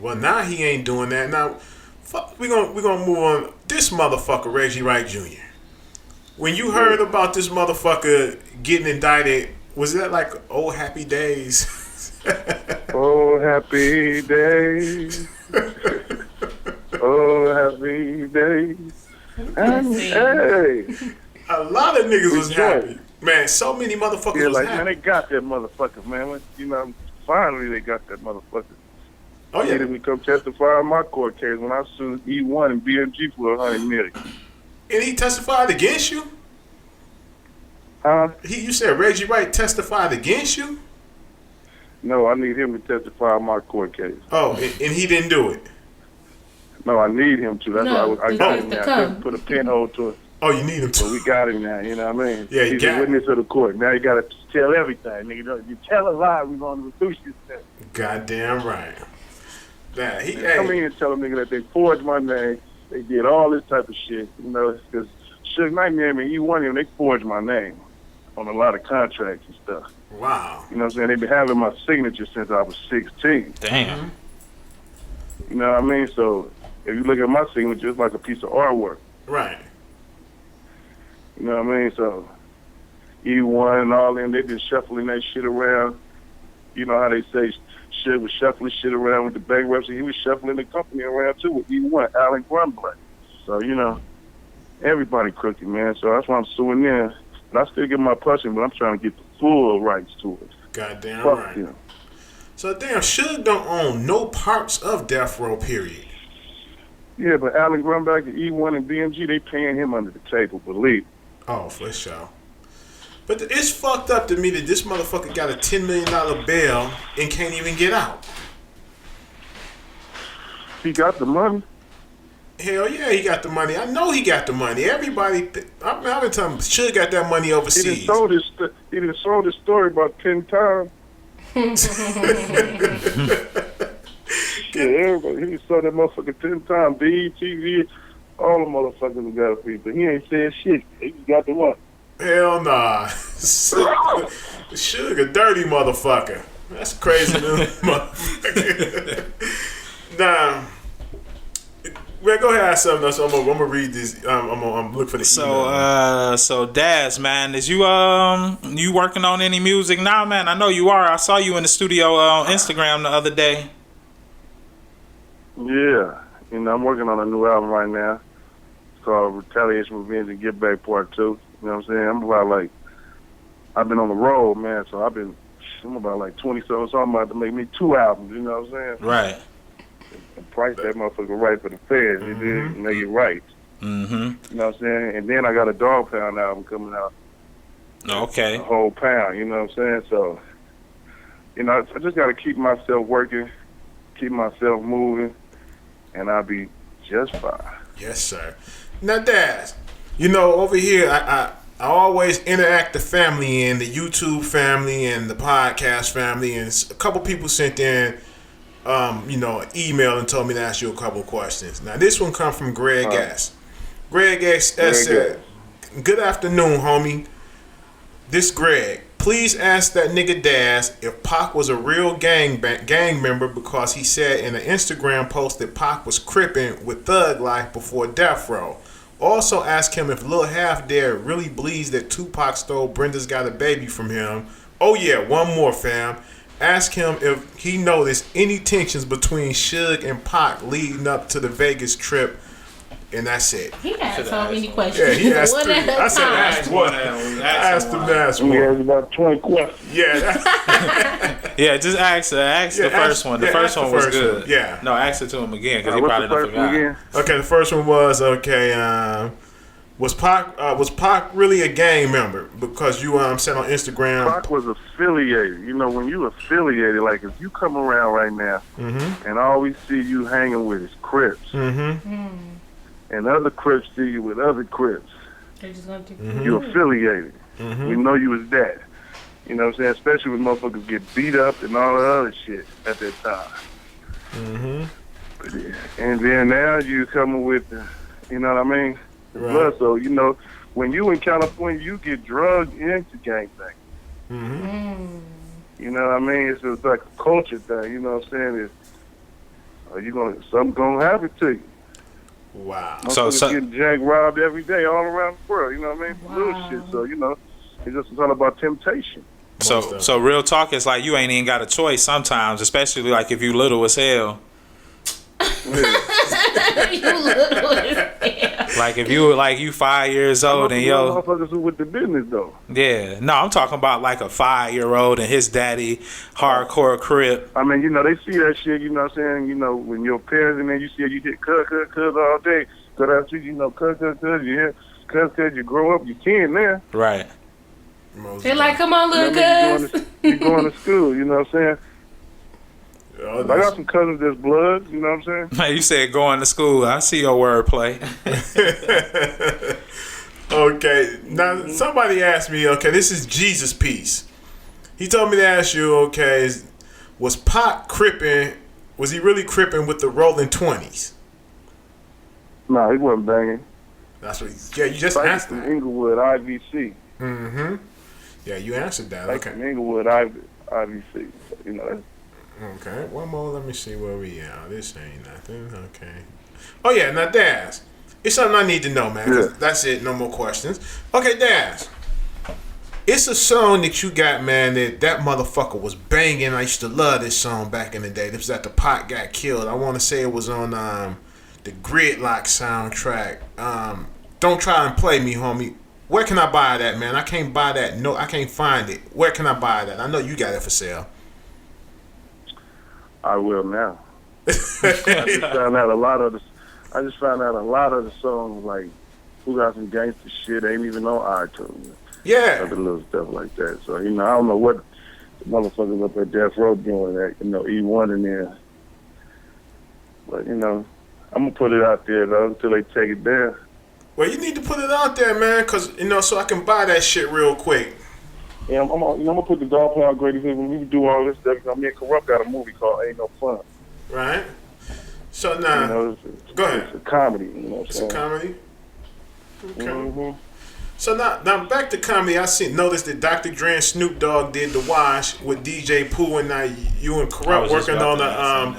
Well, now he ain't doing that. Now, fuck, we gonna move on. This motherfucker, Reggie Wright Jr. When you heard about this motherfucker getting indicted, was that like old happy days? Oh, happy days. Oh, happy days. Hey. A lot of niggas was Yeah. happy. Man, so many motherfuckers Yeah, was like, happy. man, they got that motherfucker, man. You know, finally they got that motherfucker. Oh, He yeah. didn't come testify in my court case when I sued E1 and BMG for $100 million. And he testified against you? Huh? You said Reggie Wright testified against you? No, I need him to testify in my court case. Oh, and he didn't do it. No, I need him to. That's No, why I he got has him to there. I come. couldn't put a pinhole to it. Oh, you need him So to. we got him now, you know what I mean? Yeah, you He's got a witness of the court. Now you got to tell everything, nigga. If you tell a lie, we're going to reduce you to that. Goddamn right. Nah, he Come in and tell a nigga that they forged my name. They did all this type of shit, you know, because Suge Knight name and E1 and they forged my name on a lot of contracts and stuff. Wow. You know what I'm saying? They've been having my signature since I was 16. Damn. You know what I mean? So if you look at my signature, it's like a piece of artwork. Right. You know what I mean? So E1 and all them, they've been shuffling that shit around. You know how they say Suge was shuffling shit around with the bankruptcy. He was shuffling the company around too with E1, Alan Grunblatt. So, you know, everybody crooked, man. So that's why I'm suing them. But I still get my pushing, but I'm trying to get the full rights to it. Goddamn Fuck right. them. So damn, Suge don't own no parts of Death Row, period. Yeah, but Alan Grunblatt, the E1 and BMG, they paying him under the table, believe me. Oh, for sure. But it's fucked up to me that this motherfucker got a $10 million bail and can't even get out. He got the money. Hell yeah, he got the money. I know he got the money. Everybody, I've been telling him, Suge got that money He done overseas. sold his story about 10 times. Yeah, everybody. He sold that motherfucker 10 times. BTV, all the motherfuckers got a free, but he ain't said shit. He just got the money. Hell nah. Suge a dirty motherfucker. That's crazy, little motherfucker. Nah. Well, go ahead and ask something else. I'm gonna read this. I'm look for the email. So Daz, man, is you working on any music now, man? I know you are. I saw you in the studio on Instagram the other day. Yeah. You know, I'm working on a new album right now. It's called Retaliation, Revenge, and Get Back Part 2. You know what I'm saying? I've been on the road, man, so I'm about like 20, so I'm about to make me 2 albums, you know what I'm saying? Right. And price that motherfucker right for the feds, you dig? Make it right. Mm-hmm. You know what I'm saying? And then I got a Dog Pound album coming out. Okay. A whole pound, you know what I'm saying? So, you know, I just got to keep myself working, keep myself moving, and I'll be just fine. Yes, sir. Now, Daz, you know, over here, I always interact the family in the YouTube family and the podcast family, and a couple people sent in, you know, an email and told me to ask you a couple questions. Now, this one comes from Greg S. Greg S. said, "Good afternoon, homie. This Greg. Please ask that nigga Daz if Pac was a real gang member, because he said in an Instagram post that Pac was crippin' with Thug Life before Death Row. Also ask him if Lil Half Dare really believes that Tupac stole Brenda's Got a Baby from him. Oh yeah, one more, fam. Ask him if he noticed any tensions between Suge and Pac leading up to the Vegas trip." And that's it. He asked so many questions. Yeah, he asked One 3. at a I said time. ask one. I asked him to ask We one. have about 20 questions. Yeah. Yeah, just ask the first one. The first one was good. one. Yeah. No, ask it to him again because he What's probably the don't first one forgot. again? Okay, the first one was was Pac really a gang member? Because you said on Instagram. Pac was affiliated. You know, when you affiliated, like if you come around right now and all we see you hanging with is Crips, and other Crips see you with other Crips, They're just gonna take you affiliated. We know you was that. You know what I'm saying? Especially when motherfuckers get beat up and all the other shit at that time. And then now you coming with, you know what I mean? The Right. blood. So, you know, when you in California, you get drugged into gangbang. You know what I mean? It's just like a culture thing. You know what I'm saying? Something gonna happen to you. Wow. Motherfuckers getting jack robbed every day all around the world. You know what I mean? Little shit. So, you know, it's all about temptation. So real talk is like you ain't even got a choice sometimes, especially like if you little as hell. You little as hell. Like if you 5 years old and yo, motherfuckers who with the business though. yeah, no, I'm talking about like a 5-year-old and his daddy hardcore crip. I mean, you know, they see that shit, you know what I'm saying? You know, when your parents and then you see it, you hit cuz all day. So that's you know, cuz, you hear cuz, you grow up, you can now. Right. They're like, come on, little You know, cuz. you going to school, you know what I'm saying? Oh, I got some cousins that's blood, you know what I'm saying? You said going to school. I see your wordplay. Okay, now somebody asked me, okay, this is Jesus Piece. He told me to ask you, okay, was Pac cripping, was he really cripping with the Rolling 20s? No, he wasn't banging. That's what you just Like answered from that. Inglewood, IVC. Mm-hmm. Yeah, you answered that. Like Okay. from Inglewood, IVC. You know, Okay, one more. Let me see where we are. This ain't nothing. Okay. Oh yeah, now Daz, it's something I need to know, man. 'Cause that's it. No more questions. Okay, Daz, it's a song that you got, man. That motherfucker was banging. I used to love this song back in the day. This was after Pac got killed. I want to say it was on the Gridlock soundtrack. Don't try and play me, homie. Where can I buy that, man? I can't buy that. No, I can't find it. Where can I buy that? I know you got it for sale. I will now. I just found out a lot of the songs, like Who Got Some Gangsta Shit, ain't even on iTunes. Yeah. Other little stuff like that. So, you know, I don't know what the motherfuckers up at Death Row doing that, you know, E1 in there. But, you know, I'm going to put it out there, though, until they take it down. Well, you need to put it out there, man, because, you know, so I can buy that shit real quick. Yeah, I'm gonna put the dog play out great when we do all this stuff. Me and Corrupt got a movie called Ain't No Fun. Right? So now, You know, go ahead. It's a comedy, you know what I'm It's a saying? comedy? Okay. Mm-hmm. So now back to comedy. I noticed that Dr. Dre and Snoop Dogg did The Wash with DJ Pooh, and now you and I Corrupt was just working about on to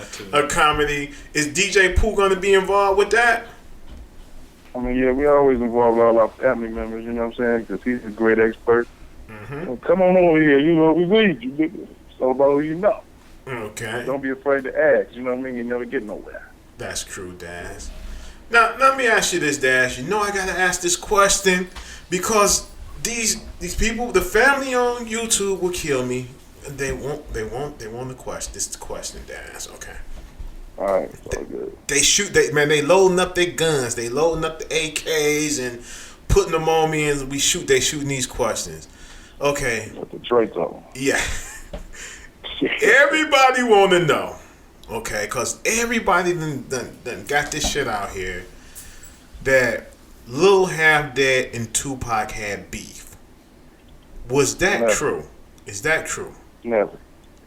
ask him that, too. a comedy. Is DJ Pooh going to be involved with that? I mean, yeah, we always involve all our family members, you know what I'm saying? Because he's a great expert. Mm-hmm. Well, come on over here, you know, we need you. It's all about who you know. Okay. Don't be afraid to ask, you know what I mean? You never get nowhere. That's true, Daz. Now, let me ask you this, Daz. You know I gotta ask this question because these people, the family on YouTube will kill me. They want the question. This is the question, Daz. Okay. All right, it's all good. They loading up their guns. They loading up the AKs and putting them on me, and they shooting these questions. Okay. That's the Drake song. Yeah. Everybody want to know. Okay, because everybody done got this shit out here that Lil Half Dead and Tupac had beef. Was that Never. true? Is that true? Never.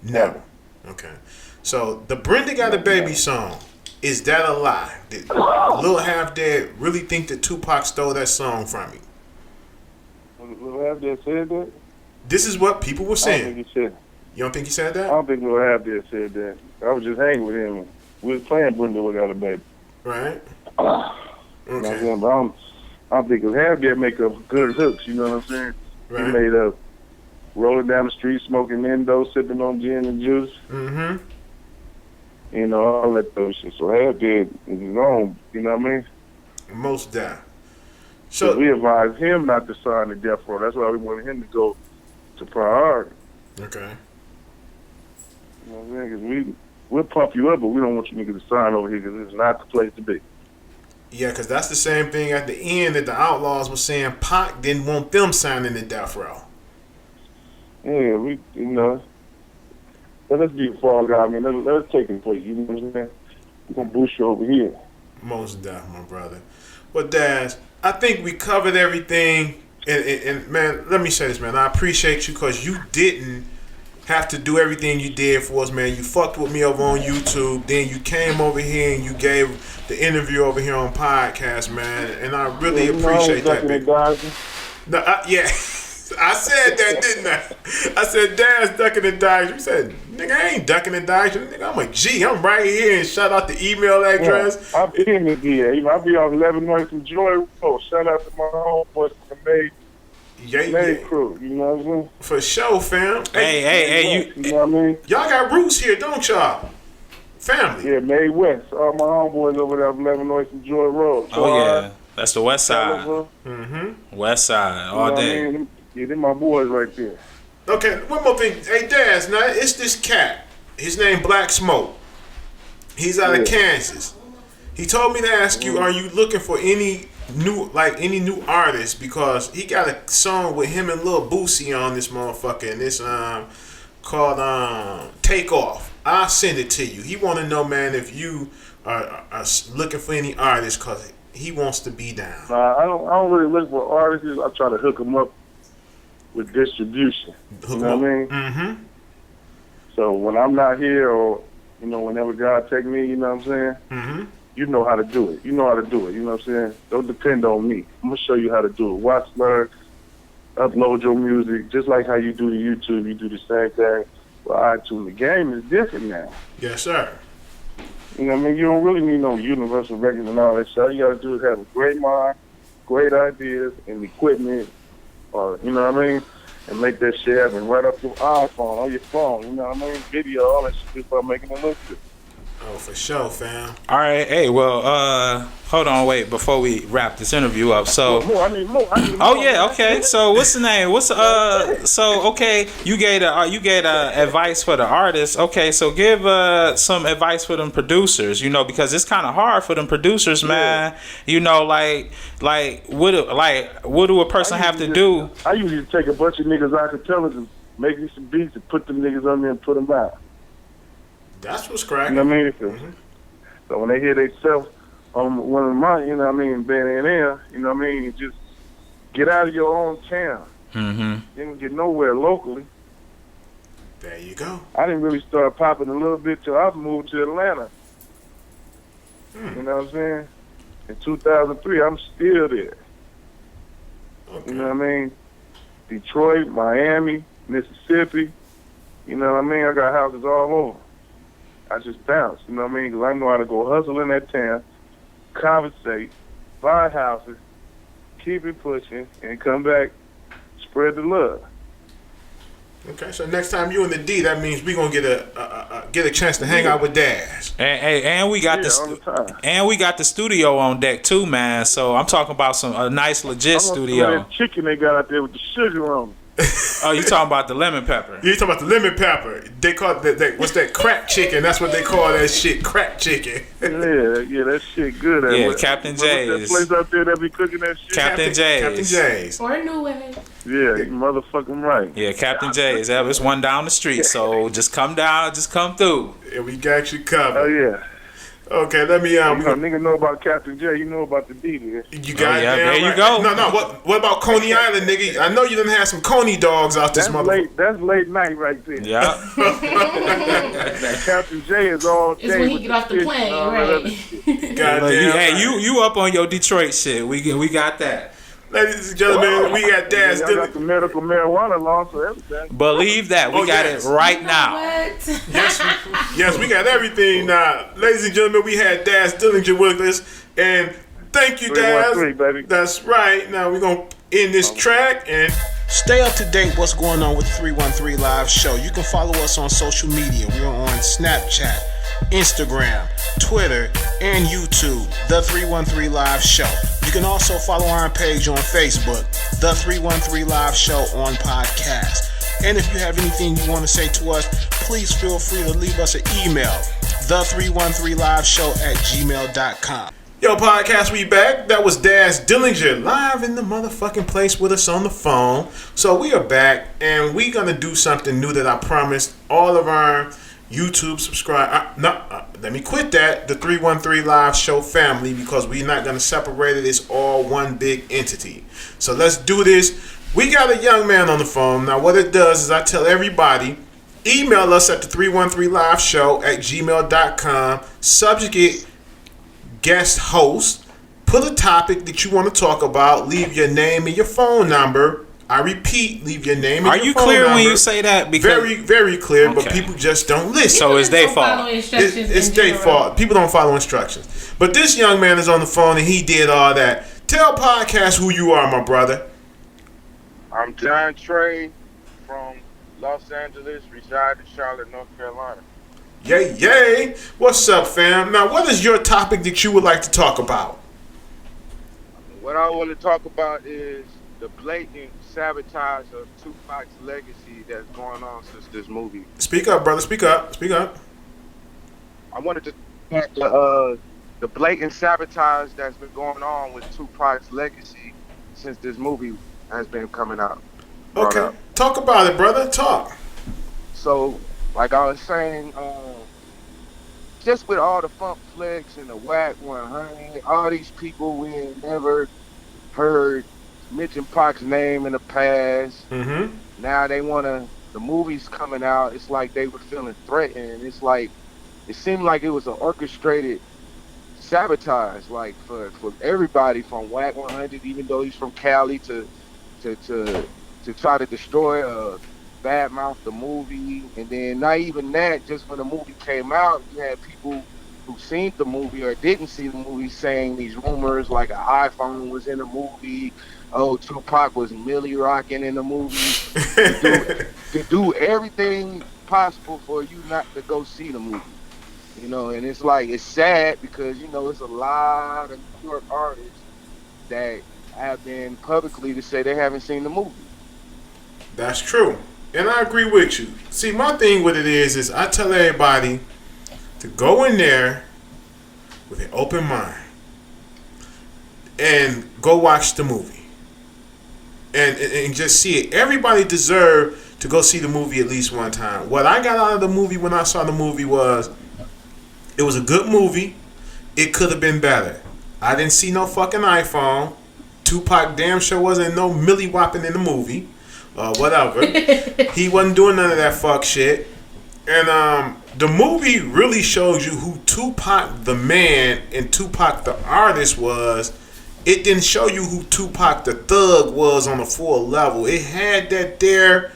Never. Okay. So the Brenda Got a Baby song, is that a lie? Did Lil Half Dead really think that Tupac stole that song from him? Lil Half Dead said that? This is what people were I don't saying. think he said. You don't think he said I that? don't think Lil Half Dead said that. I was just hanging with him. We was playing Brenda Got a Baby. Right. You know what I'm Okay. saying? But I don't think Lil Half Dead make up good hooks. You know what I'm saying? He Right. made up rolling down the street, smoking Indo, sipping on gin and juice. Mm-hmm. You know, all that those shit. So Half Dead is his own. You know what I mean? Most die. So So we advised him not to sign the death row. That's why we wanted him to go to priority. okay. You know what I'm saying? Because we'll pump you up, but we don't want you niggas to sign over here because it's not the place to be. Yeah, because that's the same thing at the end that the Outlaws were saying. Pac didn't want them signing the death row. Yeah, we, you know, let us be a fall guy. I mean, let us take it place. You know what I'm saying? We're going to boost you over here. Most deaf, my brother. But Daz, I think we covered everything. And man, let me say this, man. I appreciate you because you didn't have to do everything you did for us, man. You fucked with me over on YouTube. Then you came over here and you gave the interview over here on podcast, man. And I really appreciate that, big. No, yeah. I said that, didn't I? I said, Daz ducking and dodging. You said, nigga, I ain't ducking and dodging. Nigga, I'm a G. I'm right here. And shout out the email address. Yeah, I'll be in it here. You know, I'll be on 11 North from Joy. Oh, shout out to my homeboys from the May crew. You know what I'm saying? For sure, fam. Hey, You know what I mean? Y'all got roots here, don't y'all? Family. Yeah, May West. All my homeboys over there on 11 North from Joy Road. Oh yeah, that's the West Side. Mm-hmm. West Side all You know what I day. mean? Yeah, they're my boys right there. Okay, one more thing. Hey, Daz, now it's this cat. His name Black Smoke. He's out of Kansas. He told me to ask you, are you looking for any new artists? Because he got a song with him and Lil Boosie on this motherfucker, and it's called Take Off. I'll send it to you. He want to know, man, if you are looking for any artists, because he wants to be down? I don't really look for artists. I try to hook them up with distribution. You know what I mean? Mm-hmm. So when I'm not here, or whenever God take me, you know what I'm saying? Mm-hmm. You know how to do it. You know how to do it. You know what I'm saying? Don't depend on me. I'm gonna show you how to do it. Watch, learn, upload your music, just like how you do the YouTube. You do the same thing. Well, iTunes. The game is different now. Yes, sir. You know what I mean? You don't really need no universal records and all that shit. All you gotta do is have a great mind, great ideas, and equipment, or you know what I mean, and make that shit happen right up your iPhone, on your phone. You know what I mean? Video, all that shit, just start making it look good. Oh, for sure, fam. All right, hey, well, hold on, wait, before we wrap this interview up. So, I need more. oh yeah, okay. So, what's the name? So okay, you gave advice for the artists. Okay, so give some advice for them producers. Because it's kind of hard for them producers, man. Like what do a person have to do? I usually take a bunch of niggas out to tell us and make me some beats and put them niggas on there and put them out. That's what's cracking. You know what I mean? So when they hear themselves on one of my, you know what I mean, being in there, you know what I mean, just get out of your own town. Mm-hmm. You don't get nowhere locally. There you go. I didn't really start popping a little bit till I moved to Atlanta. You know what I'm saying? In 2003, I'm still there. Okay. You know what I mean? Detroit, Miami, Mississippi. You know what I mean? I got houses all over. I just bounce, you know what I mean? Because I know how to go hustle in that town, conversate, buy houses, keep it pushing, and come back, spread the love. Okay, so next time you in the D, that means we gonna get a chance to hang out with Daz. And we got we got the studio on deck too, man. So I'm talking about a nice legit studio. That chicken they got out there with the sugar on it. Oh, you talking about the lemon pepper? You talking about the lemon pepper? They call it what's that, crack chicken? That's what they call that shit, crack chicken. Yeah, that shit good. Yeah, Captain J's. That place out there that be cooking that shit. Captain J's. Captain J's. Or New Way. Yeah, you motherfucking right. Yeah, Captain J's. There's one down the street, so just come down, just come through. Yeah, we got you covered. Oh yeah. Okay, let me nigga know about Captain J. You know about the D, man. You got yeah, it. there right. you go. No. What about Coney Island, nigga? I know you done had some Coney dogs out this motherfucker. That's late night right there. Yeah. That Captain J is all day. It's when he get off the plane, right? Goddamn. Hey, you up on your Detroit shit? We got that. Ladies and gentlemen, we got Daz Dillinger. Got the medical marijuana law, so everything. Believe that. We got it right now. What? Yes, we got everything now. Ladies and gentlemen, we had Daz Dillinger with us. And thank you, Daz. 313, baby. That's right. Now we're going to end this track and stay up to date what's going on with the 313 Live Show. You can follow us on social media. We're on Snapchat, Instagram, Twitter, and YouTube, The 313 Live Show. You can also follow our page on Facebook, The 313 Live Show on podcast. And if you have anything you want to say to us, please feel free to leave us an email, the313liveshow@gmail.com. Yo, podcast, we back. That was Daz Dillinger live in the motherfucking place with us on the phone. So we are back, and we're going to do something new that I promised all of our YouTube subscribe. Let me quit that. The 313 Live Show family, because we're not going to separate it. It's all one big entity. So let's do this. We got a young man on the phone. Now, what it does is I tell everybody, email us at the 313liveshow@gmail.com. Subject, guest host. Put a topic that you want to talk about. Leave your name and your phone number. I repeat, leave your name and your phone number. Are you clear when you say that? Because very, very clear, but people just don't listen. So it's their fault. It's their fault. People don't follow instructions. But this young man is on the phone and he did all that. Tell podcast who you are, my brother. I'm John Trey from Los Angeles, reside in Charlotte, North Carolina. Yay. What's up, fam? Now, what is your topic that you would like to talk about? What I want to talk about is the blatant sabotage of Tupac's legacy that's going on since this movie. Speak up, brother. Speak up. I wanted to talk about the blatant sabotage that's been going on with Tupac's legacy since this movie has been coming out. Okay. Talk about it, brother. Talk. So, like I was saying, just with all the Funk Flex and the Whack 100, all these people we ain't never heard mention Pac's name in the past. Mm-hmm. Now they wanna. The movie's coming out. It's like they were feeling threatened. It's like it seemed like it was an orchestrated sabotage, like for everybody from Whack 100, even though he's from Cali, to try to destroy badmouth the movie. And then not even that, just when the movie came out, you had people who seen the movie or didn't see the movie saying these rumors like an iPhone was in the movie. Oh, Tupac was Millie rocking in the movie. to do everything possible for you not to go see the movie. You know, and it's like, it's sad because, you know, it's a lot of New York artists that have been publicly to say they haven't seen the movie. That's true. And I agree with you. See, my thing with it is I tell everybody to go in there with an open mind and go watch the movie. And just see it. Everybody deserves to go see the movie at least one time. What I got out of the movie when I saw the movie was, it was a good movie. It could have been better. I didn't see no fucking iPhone. Tupac damn sure wasn't no Millie whopping in the movie. Whatever. He wasn't doing none of that fuck shit. And the movie really shows you who Tupac the man and Tupac the artist was. It didn't show you who Tupac the thug was on a full level. It had that there,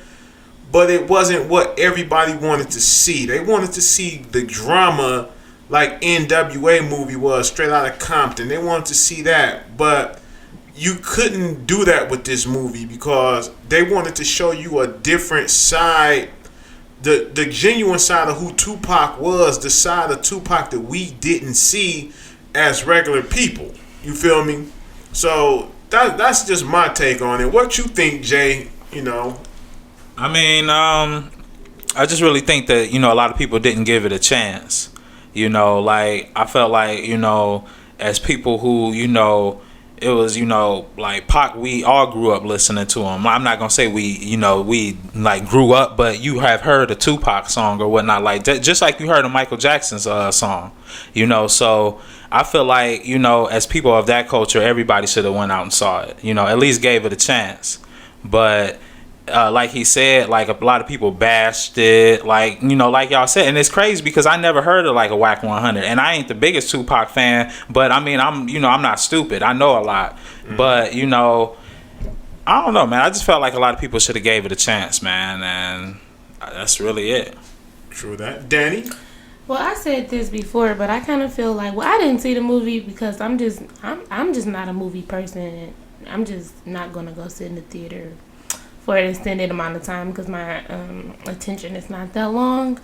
but it wasn't what everybody wanted to see. They wanted to see the drama like NWA movie was, Straight Outta Compton. They wanted to see that, but you couldn't do that with this movie because they wanted to show you a different side, the genuine side of who Tupac was, the side of Tupac that we didn't see as regular people. You feel me? So that's just my take on it. What you think, Jay? You know, I mean, I just really think that, you know, a lot of people didn't give it a chance. You know, like, I felt like, you know, as people who, you know, it was, you know, like Pac, we all grew up listening to him. I'm not gonna say we like grew up, but you have heard a Tupac song or whatnot, like that, just like you heard a Michael Jackson's song, you know. So I feel like, you know, as people of that culture, everybody should have went out and saw it, you know, at least gave it a chance. But like he said, like a lot of people bashed it, like, you know, like y'all said, and it's crazy because I never heard of like a Whack 100, and I ain't the biggest Tupac fan, but I mean, I'm not stupid, I know a lot. But, you know, I don't know, man, I just felt like a lot of people should have gave it a chance, man, and that's really it. True that. Danny? Well, I said this before, but I kind of feel like, well, I didn't see the movie because I'm just not a movie person. I'm just not gonna go sit in the theater for an extended amount of time because my attention is not that long.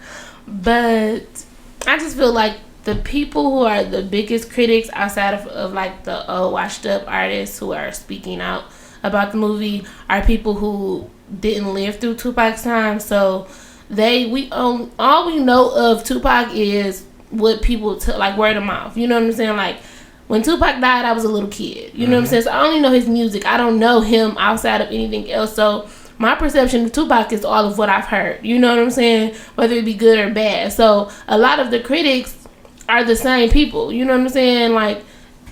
But I just feel like the people who are the biggest critics outside of like the washed up artists who are speaking out about the movie are people who didn't live through Tupac's time. So all we know of Tupac is what people like word of mouth. You know what I'm saying? Like, when Tupac died, I was a little kid. You know what I'm saying? So I only know his music. I don't know him outside of anything else. So my perception of Tupac is all of what I've heard. You know what I'm saying? Whether it be good or bad. So a lot of the critics are the same people. You know what I'm saying? Like,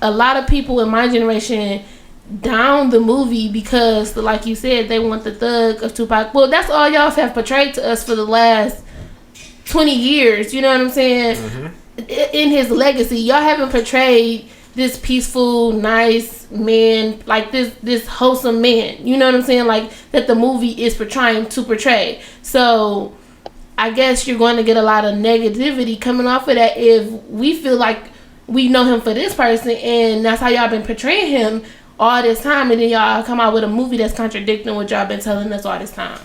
a lot of people in my generation down the movie because, like you said, they want the thug of Tupac. Well, that's all y'all have portrayed to us for the last 20 years. You know what I'm saying? In his legacy, y'all haven't portrayed this peaceful, nice man, like this wholesome man. You know what I'm saying? Like, that the movie is trying to portray. So I guess you're going to get a lot of negativity coming off of that if we feel like we know him for this person and that's how y'all been portraying him all this time, and then y'all come out with a movie that's contradicting what y'all been telling us all this time.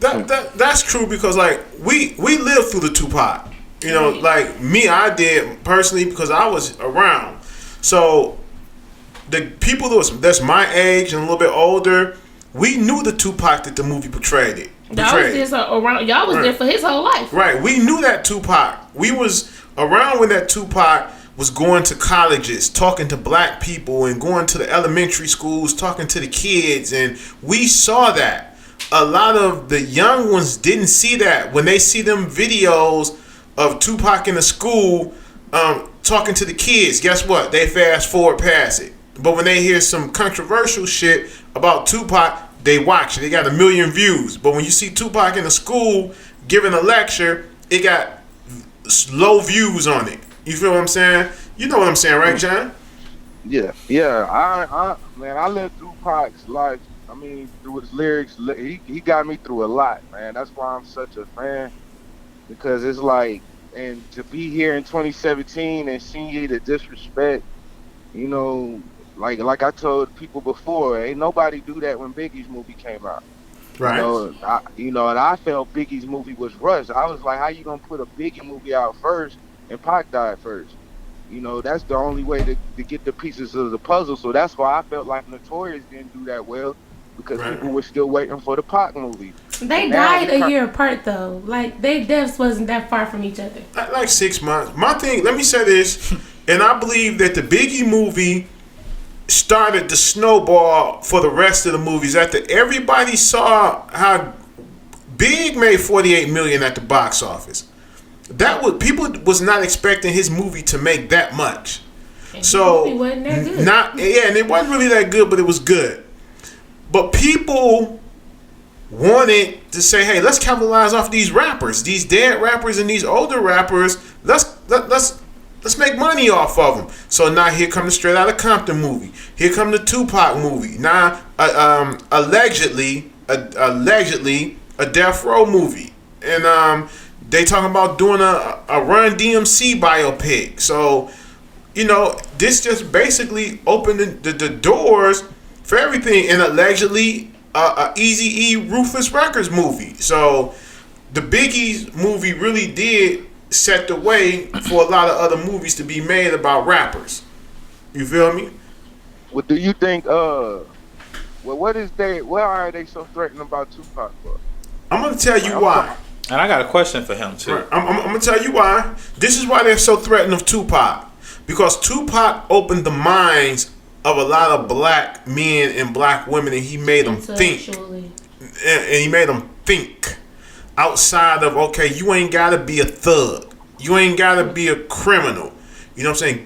That's true because, like, we lived through the Tupac. You know, like me, I did personally because I was around. So the people that's my age and a little bit older, we knew the Tupac that the movie portrayed it. Y'all was there for his whole life. Right. We knew that Tupac. We was around when that Tupac was going to colleges, talking to black people and going to the elementary schools, talking to the kids, and we saw that. A lot of the young ones didn't see that. When they see them videos of Tupac in the school talking to the kids, guess what? They fast forward past it. But when they hear some controversial shit about Tupac, they watch it. They got 1 million views. But when you see Tupac in the school giving a lecture, it got low views on it. You feel what I'm saying? You know what I'm saying, right, John? Yeah. I lived Tupac's life. I mean, through his lyrics, he got me through a lot, man. That's why I'm such a fan, because it's like, and to be here in 2017 and see the disrespect, you know, like I told people before, ain't nobody do that when Biggie's movie came out. Right. And I felt Biggie's movie was rushed. I was like, how you gonna put a Biggie movie out first and Pac died first? You know, that's the only way to get the pieces of the puzzle. So that's why I felt like Notorious didn't do that well, because people were still waiting for the Pac movie. They died a year apart though. Like, their deaths wasn't that far from each other. Like 6 months. My thing, let me say this, and I believe that the Biggie movie started the snowball for the rest of the movies. After everybody saw how Big made $48 million at the box office, people was not expecting his movie to make that much. And So it wasn't that good. and it wasn't really that good, but it was good. But people wanted to say, hey, let's capitalize off these rappers, these dead rappers and these older rappers. Let's make money off of them. So now here come the Straight Outta Compton movie. Here come the Tupac movie. Now, allegedly a Death Row movie, and they talking about doing a Run DMC biopic. So, you know, this just basically opened the doors for everything, and allegedly a Eazy-E Ruthless Records movie. So the Biggie's movie really did set the way for a lot of other movies to be made about rappers. You feel me? Well, do you think why are they so threatening about Tupac for? I'm gonna tell you why. And I got a question for him too. I'm gonna tell you why. This is why they're so threatened of Tupac, because Tupac opened the minds of a lot of black men and black women, and he made them think. And he made them think outside of, okay, you ain't gotta be a thug, you ain't gotta be a criminal. You know what I'm saying?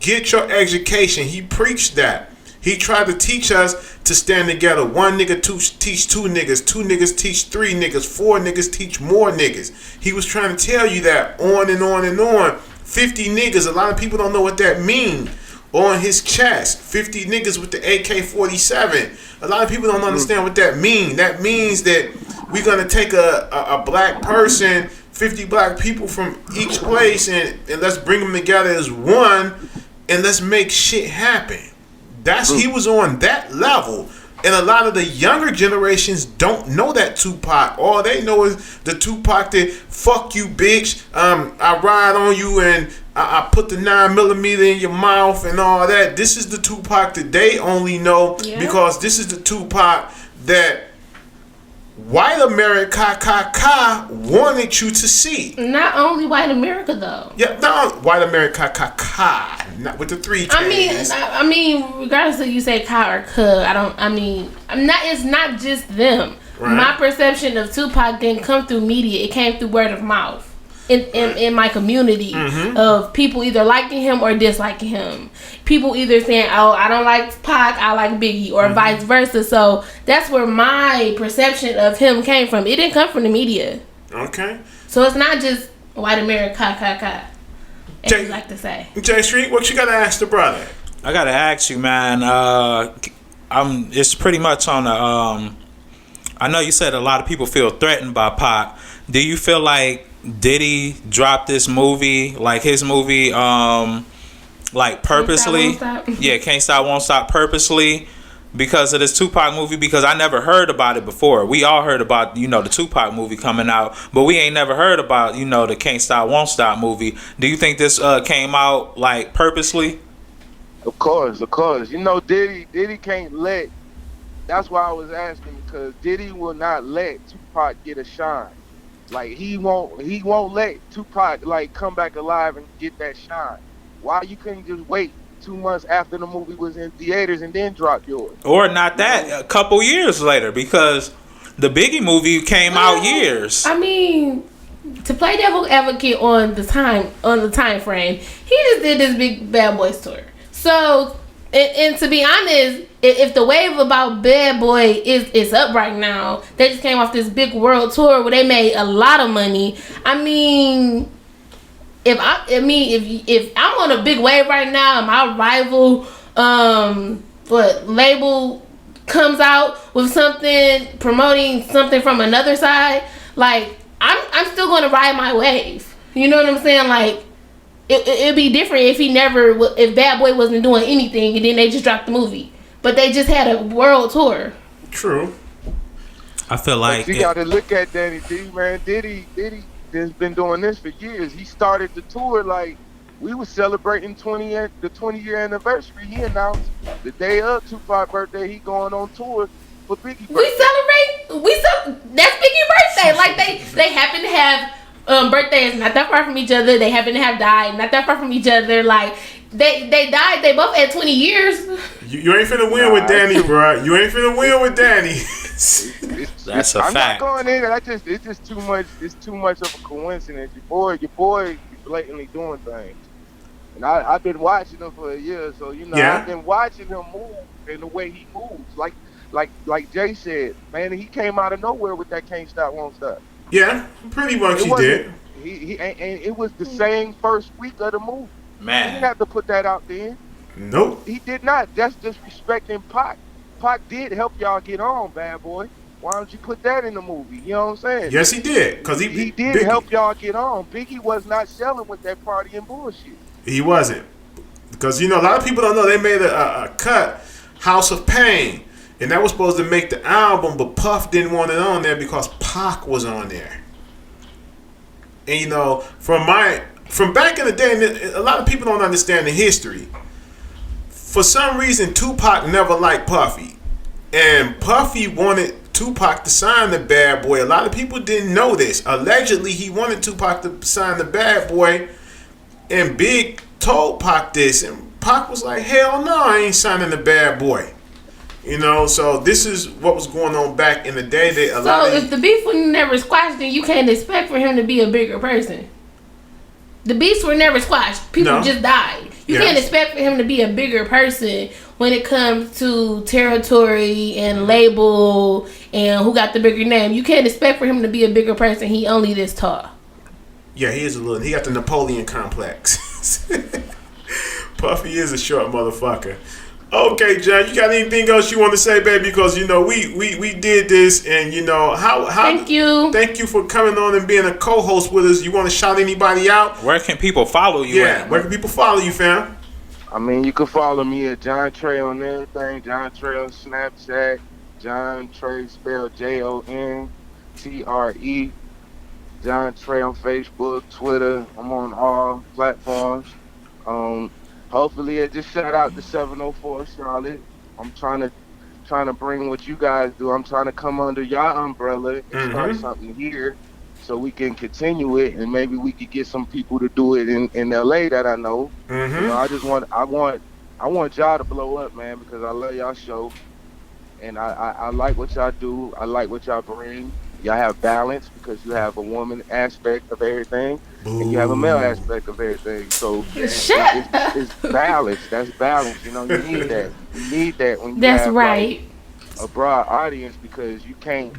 Get your education. He preached that. He tried to teach us to stand together. One nigga teach two niggas teach three niggas, four niggas teach more niggas. He was trying to tell you that on and on and on. 50 niggas, a lot of people don't know what that means. On his chest, 50 niggas with the AK-47. A lot of people don't understand what that means. That means that we're gonna take a black person, 50 black people from each place, and let's bring them together as one, and let's make shit happen. He was on that level, and a lot of the younger generations don't know that Tupac. All they know is the Tupac that fuck you, bitch. I ride on you and I put the 9mm in your mouth and all that. This is the Tupac that they only know, because this is the Tupac that white America wanted you to see. Not only white America though. Yeah, not white America not with the 3 Ks. I mean, regardless of you say Ka or K, it's not just them. Right. My perception of Tupac didn't come through media; it came through word of mouth. In my community, of people either liking him or disliking him. People either saying, oh, I don't like Pac, I like Biggie, or vice versa. So that's where my perception of him came from. It didn't come from the media. Okay. So it's not just white America, as you like to say. J.Street, what you got to ask the brother? I got to ask you, man. It's pretty much on the... I know you said a lot of people feel threatened by Pac. Do you feel like Diddy dropped this movie, like his movie, like purposely? Can't Stop, Won't Stop purposely because of this Tupac movie? Because I never heard about it before. We all heard about, the Tupac movie coming out, but we ain't never heard about, the Can't Stop, Won't Stop movie. Do you think this came out like purposely? Of course. Diddy can't let. That's why I was asking, because Diddy will not let Tupac get a shine. Like he won't let Tupac come back alive and get that shine. Why you couldn't just wait 2 months after the movie was in theaters and then drop yours? Or not that, a couple years later, because the Biggie movie came out years. I mean, to play devil advocate on the time frame, he just did this big Bad Boys tour. So, and to be honest, if the wave about Bad Boy is up right now, they just came off this big world tour where they made a lot of money. I mean, if I'm on a big wave right now, and my rival label comes out with something promoting something from another side, like I'm still going to ride my wave. You know what I'm saying? Like it'd be different if Bad Boy wasn't doing anything and then they just dropped the movie, but they just had a world tour. True. I feel like you got to look at Danny D, man. Diddy has been doing this for years. He started the tour like we were celebrating the 20-year anniversary. He announced the day of Tupac's birthday he going on tour for Biggie's birthday. That's Biggie's birthday. Like they happen to have birthdays not that far from each other. They happen to have died not that far from each other. Like they died. They both had 20 years. You ain't finna win with Danny, bro. You ain't finna win with Danny. That's a I'm fact. not going in. It's just too much. It's too much of a coincidence. Your boy, blatantly doing things. And I've been watching him for a year, so I've been watching him move and the way he moves. Like Jay said, man, he came out of nowhere with that Can't Stop, Won't Stop. Yeah, pretty much he did. And it was the same first week of the movie. Man. He didn't have to put that out there. Nope. He did not. That's disrespecting Pac. Pac did help y'all get on, Bad Boy. Why don't you put that in the movie? You know what I'm saying? Yes, he did. Cause he did help y'all get on. Biggie was not selling with that party and bullshit. He wasn't. Because, a lot of people don't know they made a cut, House of Pain. And that was supposed to make the album, but Puff didn't want it on there because Pac was on there. And, from back in the day, and a lot of people don't understand the history. For some reason, Tupac never liked Puffy. And Puffy wanted Tupac to sign the Bad Boy. A lot of people didn't know this. Allegedly, he wanted Tupac to sign the Bad Boy. And Big told Pac this. And Pac was like, hell no, I ain't signing the Bad Boy. So this is what was going on back in the day. If the beef was never squashed, then you can't expect for him to be a bigger person. The beefs were never squashed. People just died. You can't expect for him to be a bigger person when it comes to territory and label and who got the bigger name. You can't expect for him to be a bigger person. He only this tall. Yeah, he is a little. He got the Napoleon complex. Puffy is a short motherfucker. Okay, John, you got anything else you want to say, baby? Because we did this, and how. Thank you for coming on and being a co-host with us. You want to shout anybody out? Where can people follow you? Yeah, where can people follow you, fam? I mean, you can follow me at John Trey on everything. John Trey on Snapchat. John Trey spelled JONTRE. John Trey on Facebook, Twitter. I'm on all platforms. Hopefully, just shout out to 704 Charlotte. I'm trying to bring what you guys do. I'm trying to come under your umbrella and start something here, so we can continue it, and maybe we could get some people to do it in LA that I know. I want y'all to blow up, man, because I love y'all show, and I like what y'all do. I like what y'all bring. Y'all have balance because you have a woman aspect of everything. And you have a male aspect of everything. So it's balance. That's balance. You need that. You need that when you have a broad audience, because you can't.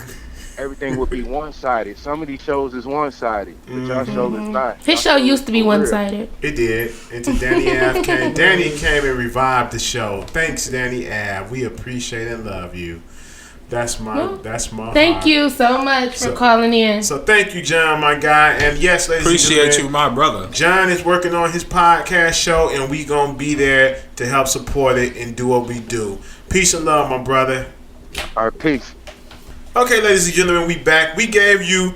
Everything would be one-sided. Some of these shows is one-sided, but y'all show is not. His show used to be one-sided. It did. Until Danny Ave came. Danny came and revived the show. Thanks, Danny Ave. We appreciate and love you. That's my Thank you so much for calling in. So thank you, John, my guy. And yes, ladies and gentlemen, appreciate you, my brother. John is working on his podcast show, and we gonna be there to help support it and do what we do. Peace and love, my brother. All right, peace. Okay, ladies and gentlemen, we back. We gave you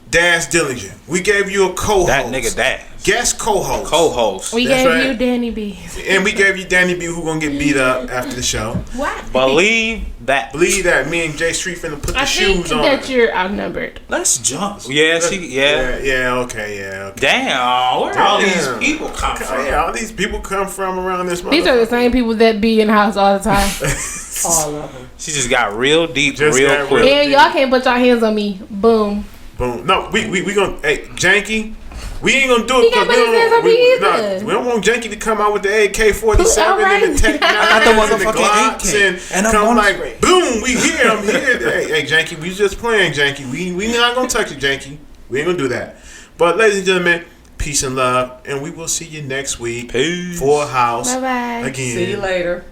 Daz Dillinger. We gave you a co-host. That nigga Daz. Guest co-host. Co-host. We gave you Danny B. And we gave you Danny B, who gonna get beat up after the show. What? Believe that. Me and J.Street finna put the shoes on. I think that you're outnumbered. Let's jump. Yeah, okay. Damn, where all these people come from? Yeah, all these people come from around this. These are the same people that be in the house all the time. All of them. She just got real deep, real quick. And y'all can't put your hands on me. Boom. Boom. No, we gonna. Hey, Janky. We ain't gonna do it He can't put his hands on me either. we don't want Janky to come out with the AK-47 Alright. and the Tech 9 I got the and the motherfucking Glocks AK, and I'm come on the like, spray. boom, we here, I'm here. Hey, Janky, we just playing, Janky. We not gonna touch it, Janky. We ain't gonna do that. But ladies and gentlemen, peace and love, and we will see you next week. Peace. Full House Bye-bye. again. See you later.